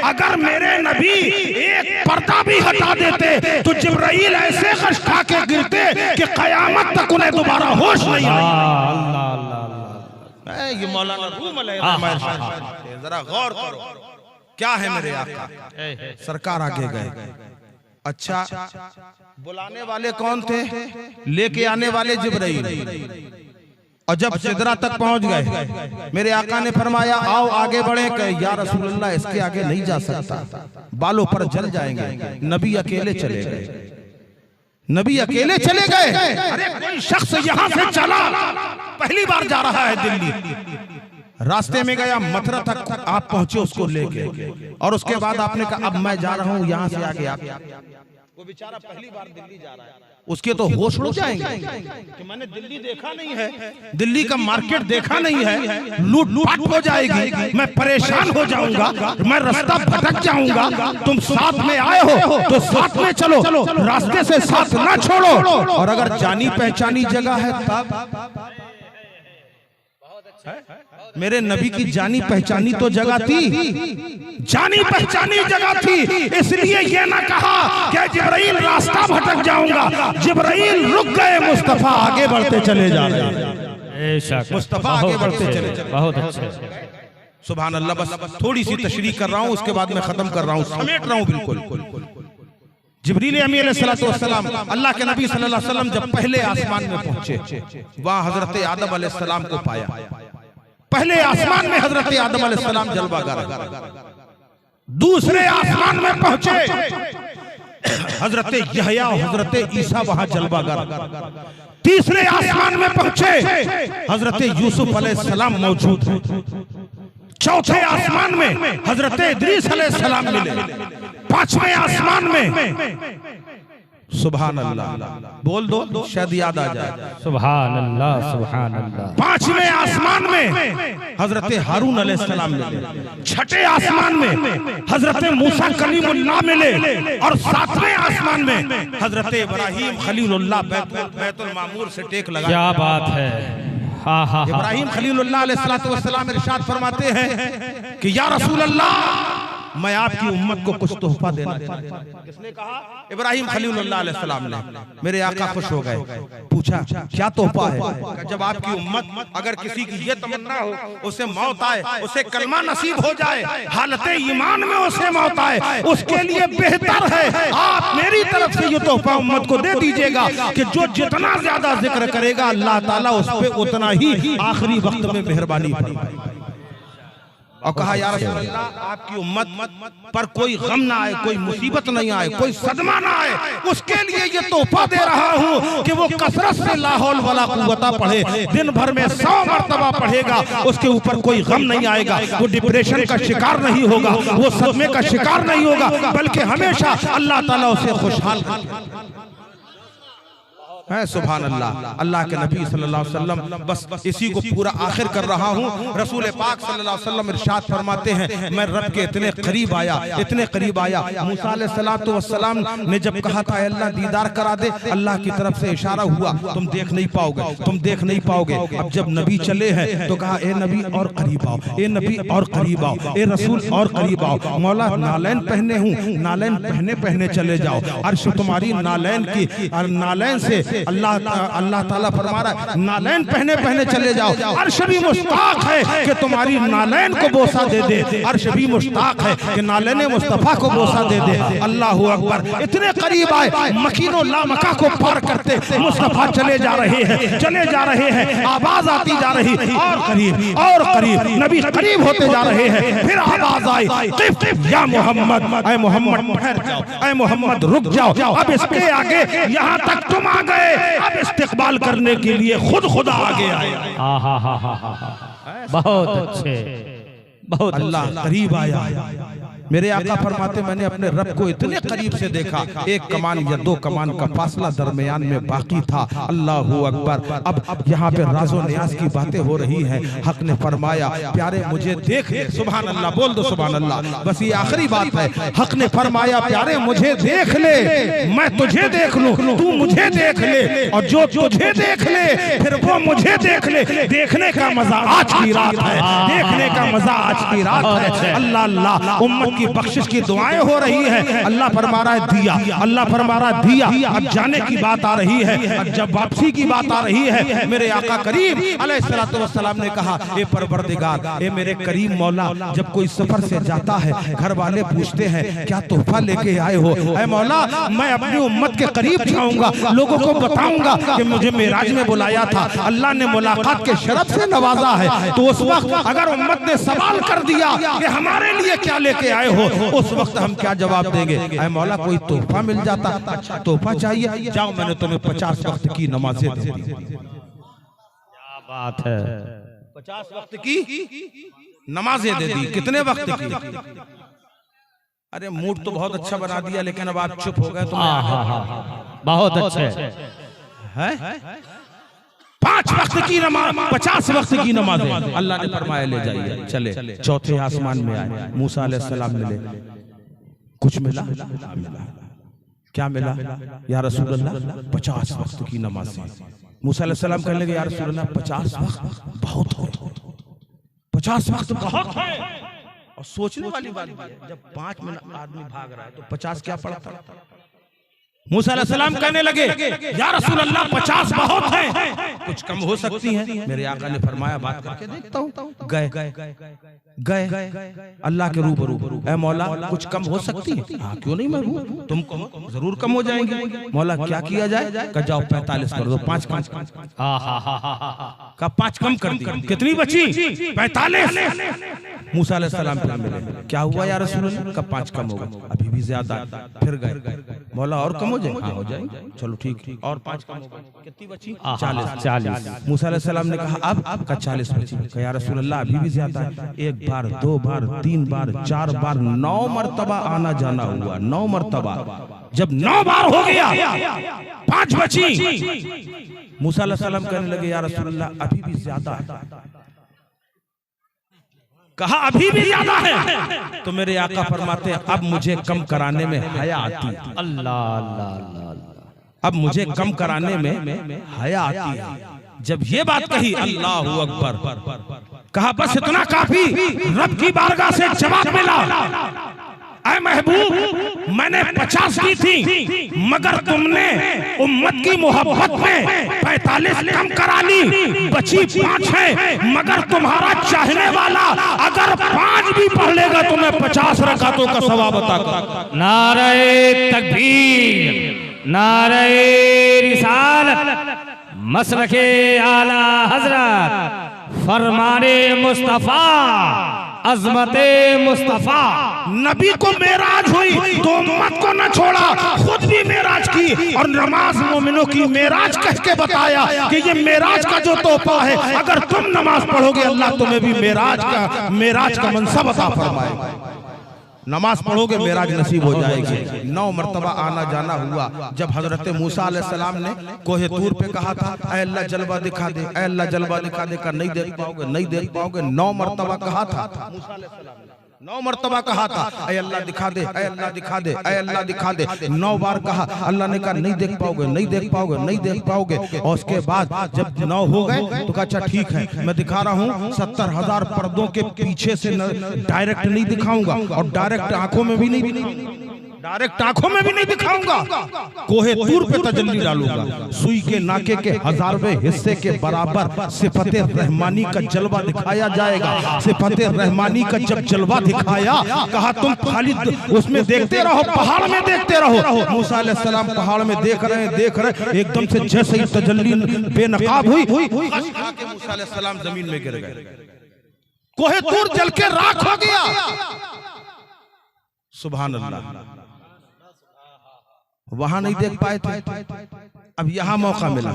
अगर मेरे नबी एक पर्दा भी हटा देते तो जिब्राइल ऐसे गश खा के गिरते कि कयामत तक उन्हें दोबारा होश नहीं आई। ये मौलाना रूम अलैहिर्रहमा, जरा गौर करो, क्या है मेरे आका सरकार आगे गए। अच्छा, बुलाने वाले कौन थे? लेके आने वाले जिब्राइल। और जब सिदरा तक पहुंच गए, मेरे आका ने फरमाया, आओ आगे बढ़े। कहे, या रसूलुल्लाह, इसके आगे नहीं जा सकता, बालों पर जल जाएंगे। नबी अकेले चले गए, नबी अकेले चले गए। अरे कोई शख्स यहां से चला, पहली बार जा रहा है दिल्ली, रास्ते में गया, मथुरा तक आप पहुंचे उसको लेके, और उसके बाद आपने कहा, अब मैं जा रहा हूं यहाँ से आगे। आप वो बेचारा पहली बार दिल्ली जा रहा है, उसके तो होश उड़ जाएंगे कि मैंने दिल्ली देखा नहीं है, दिल्ली का मार्केट देखा नहीं है, लूट हो जाएगी, मैं परेशान हो जाऊंगा, मैं रास्ता भटक जाऊंगा। तुम साथ में आए हो तो साथ में चलो, रास्ते से साथ ना छोड़ो। और अगर जानी पहचानी जगह है तब, मेरे नबी की जानी पहचानी तो जगह थी, जानी पहचानी जगह थी, इसलिए ये ना कहा कि जिब्राइल रास्ता भटक जाऊंगा। जिब्राइल रुक गए, मुस्तफा आगे बढ़ते चले जा रहे हैं, मुस्तफा आगे बढ़ते चले जा रहे हैं। बहुत अच्छे, सुभान अल्लाह। बस थोड़ी सी तशरीह कर रहा हूँ, उसके बाद मैं खत्म कर रहा हूँ, समेट रहा हूँ बिल्कुल। जिब्रील अमीन अलैहिस्सलाम, अल्लाह के नबी सल्लल्लाहु अलैहि वसल्लम जब पहले आसमान में पहुंचे, वहां हजरत आदम अलैहिस्सलाम को पाया। पहले आसमान में हजरत आदम अलैहिस्सलाम जलवागर, दूसरे आसमान में पहुंचे हजरत यहया और हजरत ईसा वहां जलवागर, तीसरे आसमान में पहुंचे हजरत यूसुफ अलैहिस्सलाम मौजूद हैं, चौथे आसमान में हजरत इदरीस अलैहिस्सलाम मिले, पांचवें आसमान में सुभान अल्लाह, बोल दो शायद याद आ जाए, सुभान अल्लाह, सुभान अल्लाह। पांचवें आसमान में हजरत हारून अलैहिस्सलाम मिले, छठे आसमान में हजरत मूसा कलीमुल्लाह मिले, और सातवें आसमान में हजरत इब्राहिम खलीलुल्लाह बैतुल मामूर से टेक लगा। क्या बात है, हाँ हाँ। इब्राहिम खलीलुल्लाह अलैहिस्सलाम इरशाद फरमाते हैं कि या रसूल अल्लाह, मैं आपकी उम्मत को कुछ तोहफा देना चाहता हूं। किसने कहा? इब्राहिम खलीलुल्लाह अलैहिस्सलाम ने। मेरे आका खुश हो गए, पूछा क्या तोहफा है? जब आपकी उम्मत अगर किसी की ये तमन्ना हो, उसे मौत आए, उसे कलमा नसीब हो जाए, हालत ईमान में उसे मौत आए, उसके लिए बेहतर है आप मेरी तरफ से ये तोहफा उम्मत को दे दीजिएगा कि जो जितना ज्यादा जिक्र करेगा अल्लाह ताला उस पर उतना ही आखिरी वक्त में मेहरबानी फरमाएगा। और कहा, या रसूल अल्लाह, आपकी उम्मत पर कोई गम ना आए, कोई मुसीबत नहीं आए, कोई सदमा ना आए, उसके लिए ये तोहफा दे रहा हूँ कि वो कसरत से ला हौल वला कुव्वता पढ़े, दिन भर में 100 मरतबा पढ़ेगा, उसके ऊपर कोई गम नहीं आएगा, वो डिप्रेशन का शिकार नहीं होगा, वो सदमे का शिकार नहीं होगा, बल्कि हमेशा अल्लाह ताला उसे खुशहाल रखेगा। है। सुभान अल्लाह। अल्लाह के नबी सल्लल्लाहु अलैहि वसल्लम, बस इसी को पूरा आखिर कर रहा हूँ। रसूल पाक सल्लल्लाहु अलैहि वसल्लम इरशाद फरमाते हैं, मैं रब के इतने करीब आया, इतने करीब आया। मूसा अलैहिस्सलातु वस्सलाम ने जब कहा था अल्लाह दीदार करा दे, अल्लाह की तरफ से इशारा हुआ, तुम देख नहीं पाओगे, तुम देख नहीं पाओगे। अब जब नबी चले हैं तो कहा, ए नबी और करीब आओ, ए नबी और करीब आओ, ए रसूल और करीब आओ। मौला नालैन पहने हूँ, नालैन पहने पहने चले जाओ। अर्श तुम्हारी नालैन की, और नालैन से अल्लाह ताला फरमा रहा है, नालैन पहने पहने चले जाओ। अर्श भी मुश्ताक है कि तुम्हारी नालैन को बोसा दे दे, अर्श भी मुश्ताक है कि नालैन मुस्तफा को बोसा दे दे। अल्लाह अकबर। इतने करीब आए, मकीनो लामका को पार करते मुस्तफा चले जा रहे हैं, चले जा रहे हैं। आवाज आती जा रही, और करीब और करीब, नबी करीब होते जा रहे हैं। फिर आवाज आई, क़िफ़ या मोहम्मद, ऐ मोहम्मद ठहर जाओ, ऐ मोहम्मद रुक जाओ। अब इसके आगे यहाँ तक तुम आ गए, अब इस्तिकबाल करने के लिए खुदा आगे आए। बहुत अच्छे, बहुत अल्लाह करीब आया। मेरे आका फरमाते, मैंने अपने रब को इतने करीब से देखा, एक कमान या दो कमान का फासला दरमियान में बाकी था। अल्लाह अकबर। अब यहाँ पे राजो नियाज की बातें हो रही हैं। हक ने फरमाया, प्यारे मुझे देख ले। सुभान अल्लाह, बोल दो सुभान अल्लाह। बस ये आखिरी बात है। हक ने फरमाया, प्यारे मुझे देख ले, मैं तुझे देख लूं, तू मुझे देख ले, और जो तुझे देख ले फिर वो मुझे देख ले। देखने का मजा आज की रात है, देखने का मजा आज की रात है। अल्लाह अल्लाह। उम्मत की बख्शिश की दुआएं हो रही है। अल्लाह फरमा रहा है दिया, अल्लाह फरमा रहा है दिया। अब जाने की बात आ रही है, अब जब वापसी की बात आ रही है, मेरे आका करीम अलैहिस्सलातु वस्सलाम ने कहा, ए परवरदिगार, ए मेरे करीम मौला, जब कोई सफर से जाता है, घर वाले पूछते हैं क्या तोहफा लेके आए हो? ऐ मौला, मैं अपनी उम्मत के करीब जाऊंगा, लोगों को बताऊंगा कि मुझे मेराज में बुलाया था, अल्लाह ने मुलाकात के शरफ से नवाजा है। तो उस वक्त अगर उम्मत ने सवाल कर दिया कि हमारे लिए क्या लेके आए हो, उस वक्त हम क्या जवाब देंगे? ऐ मौला, कोई तोहफा मिल जाता। अच्छा तोहफा चाहिए, जाओ मैंने तुम्हें 50 वक्त की नमाजें दे दी। क्या बात है, 50 वक्त की नमाजें दे दी। कितने वक्त की? अरे मूड तो बहुत अच्छा बना दिया, लेकिन अब आप चुप हो गए तो बहुत अच्छे है। 5 वक्त की नमाज, 50 वक्त की नमाज अल्लाह ने फरमाया ले जाइए। चले चौथे आसमान में आए, मूसा अलैहिस्सलाम मिले। कुछ मिला? क्या मिला? या रसूल अल्लाह 50 वक्त की नमाज। मूसा अलैहिस्सलाम कहने लगे, या रसूल अल्लाह 50 वक्त बहुत हो, 50 वक्त बहुत है। और सोचने वाली बात है, जब 5 मिनट आदमी भाग रहा है तो 50 क्या पड़ता? मूसा अलैहिस्सलाम कहने लगे, या रसूल अल्लाह 50 बहुत है, कुछ कम हो सकती है? मेरे आका ने फरमाया, बात करके देखता हूँ। गए अल्लाह के रूबरू, ऐ मौला कुछ कम हो सकती है? हाँ क्यों नहीं, मैं हूँ, तुम जरूर कम हो जाएंगे। मौला क्या किया जाए? कहा जाओ 45 कर दो, 5 कम। का 5 कम कर दी। कितनी बची? 45। मूसा अलैहिस्सलाम फिर मिले, क्या हुआ या रसूल अल्लाह? का 5 कम होगा, अभी भी ज्यादा। फिर गए, मौला और कम हो जाए? हाँ हो जाएंगे, चलो ठीक। और 5 कम होगा, कितनी बची? 40। मूसा अलैहिस्सलाम ने कहा अब का 40 बची। कहा या रसूल अल्लाह अभी भी ज्यादा है। 1 बार, 2 बार, 3 बार, 4 बार, 9 मरतबा आना जाना हुआ। 9 मरतबा। जब 9 बार हो गया, 5 बची। मूसा अलैहिस्सलाम कहने लगे, या रसूल अल्लाह अभी भी ज्यादा है। कहा अभी भी ज्यादा है। तो मेरे आका फरमाते हैं, अब मुझे कम कराने में हया आती है। अल्लाह अल्लाह अल्लाह। अब मुझे कम कराने में हया आती है। जब ये बात कही, अल्लाह अकबर, कहा बस इतना काफी। रब की बारगाह से जवाब मिला, ऐ महबूब मैंने 50 की थी, मगर तुमने उम्मत की मोहब्बत में 45 कम करा ली, बची 5 है। मगर तुम्हारा चाहने वाला अगर 5 भी पढ़ लेगा तो मैं 50 रकातों का सवाब अता करूंगा। नारे तकबीर, नारे रिसालत, मसलके आला हजरत, फरमाने मुस्तफा, अजमते मुस्तफा। नबी को मेराज हुई तो उम्मत को न छोड़ा, खुद भी मेराज की। और नमाज मोमिनों की मेराज कह के बताया कि ये मेराज का जो तोहफा है, अगर तुम नमाज पढ़ोगे अल्लाह तुम्हें भी मेराज का मनसब अता फरमाएगा। नमाज पढ़ोगे मेराज नसीब हो जाएगी। 9 मरतबा आना जाना हुआ। जब हजरत मूसा अलैहिस्सलाम ने कोहे तूर पे कहा था ऐ अल्लाह जलवा दिखा दे, ऐ अल्लाह जलवा दिखा दे, का नहीं देख पाओगे, नहीं देख पाओगे। 9 मरतबा कहा था मूसा अलैहिस्सलाम ने, 9 मरतबा कहा था ऐ अल्लाह दिखा दे, ऐ अल्लाह दिखा दे, ऐ अल्लाह दिखा दे। 9 बार कहा, अल्लाह ने कहा नहीं देख पाओगे, नहीं देख पाओगे, नहीं देख पाओगे। और उसके बाद जब 9 हो गए तो कहा अच्छा ठीक है, मैं दिखा रहा हूँ 70,000 पर्दों के पीछे से डायरेक्ट नहीं दिखाऊंगा और डायरेक्ट आंखों में भी नहीं, डायरेक्ट आंखों में भी नहीं दिखाऊंगा। कोहे तूर पे तजल्ली डालूंगा। सुई के नाके के 1000वें हिस्से के बराबर सिफते रहमानी का जलवा दिखाया जाएगा। सिफते रहमानी का जब जलवा दिखाया, कहा तुम खाली उसमें देखते रहो, पहाड़ में देखते रहो। मूसा अलैहिस्सलाम पहाड़ में देख रहे, एकदम से जैसे ही तजल्ली बेनकाब हुई, मूसा अलैहिस्सलाम जमीन में गिर गए। कोहे तूर जल के राख हो गया। सुभान अल्लाह। वहां नहीं देख पाए थे, अब यहां मौका मिला।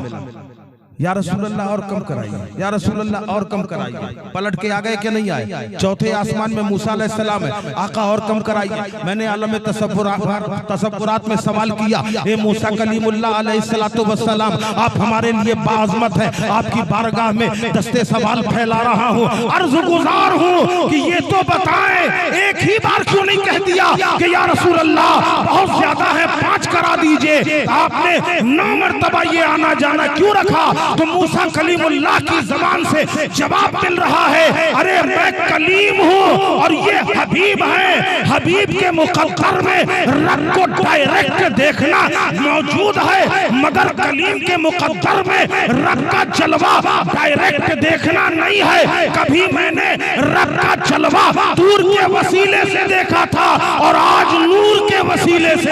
या रसूल अल्लाह और कम कराइए, या रसूल अल्लाह और कम कराइए। पलट के आ गए कि नहीं आए? चौथे आसमान में मूसा अलैहिस्सलाम है, आका और कम कराइए। मैंने आलम तसव्वुरात में सवाल किया, हे मूसा कलीमुल्लाह अलैहिस्सलातु वस्सलाम, आप हमारे लिए बाअज़मत है, आपकी बारगाह में दस्ते सवाल फैला रहा हूँ, अर्ज़ गुज़ार हूँ कि ये तो बताएं, एक ही बार क्यों नहीं कह दिया कि या रसूल अल्लाह बहुत ज्यादा है, 5 करा दीजिए। आपने 9 मरतबा ये आना जाना क्यों रखा? तो मूसा कलीमुल्लाह की जबान से जवाब मिल रहा है, अरे मैं कलीम हूँ और ये हबीब है। हबीब के मुकद्दर में रब को डायरेक्ट देखना मौजूद है, मगर कलीम के मुकद्दर में रब का जलवा डायरेक्ट देखना नहीं है। कभी मैंने रब का जलवा दूर के वसीले से देखा था और आज नूर के वसीले से।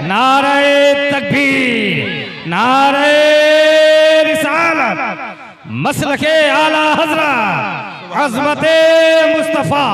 नारे तकबीर, नारे रिसालत, मसलके आला हज़रत अज़मते मुस्तफ़ा।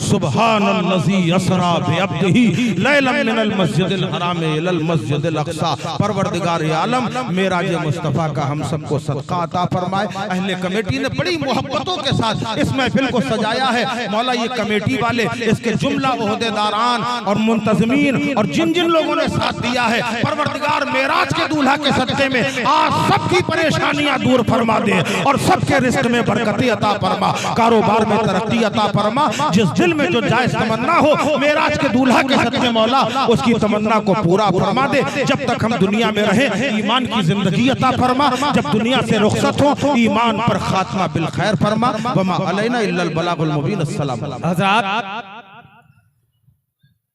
सुब्हानल्लज़ी असरा बिअब्दिही लैलन मिनल मस्जिदिल हराम इलल मस्जिदिल अक़सा। परवरदिगार आलम मेराज मुस्तफ़ा का हम सबको सदका अता फरमाए। अहले कमेटी ने बड़ी मोहब्बतों के साथ इस महफिल को सजाया है। मौला ये कमेटी वाले, इसके जुमला ओहदेदारान और मुंतज़मीन और जिन जिन लोगों ने साथ दिया है, परवरदिगार मेराज के दूल्हा के सदक़े में आज सबकी परेशानियां दूर फरमा दे और सबके रिज़्क़ में बरकती अता फरमा, कारोबार में तरक्की अता फरमा। जिस दिल में जो जायज तमन्ना हो मेराज के दूल्हा के सदक़े मौला उसकी तमन्ना को पूरा फरमा दे। जब तक हम दुनिया में रहे ईमान की जिंदगी अता फरमा, जब दुनिया से रुखसत हो ईमान पर खात्मा बिल खैर फरमा। वमा अलैना इल्लल बलागुल मुबीन। अस्सलाम। हज़रात,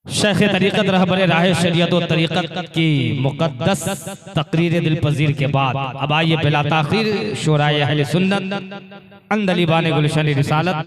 शेख तरीक़त रहबर राह शरीयत और तरीक़त की मुक़द्दस तकरीर दिलपज़ीर के बाद अब आइए बिला ताख़ीर शोराए अहले सुन्नत अंदलीबान गुलशन रिसालत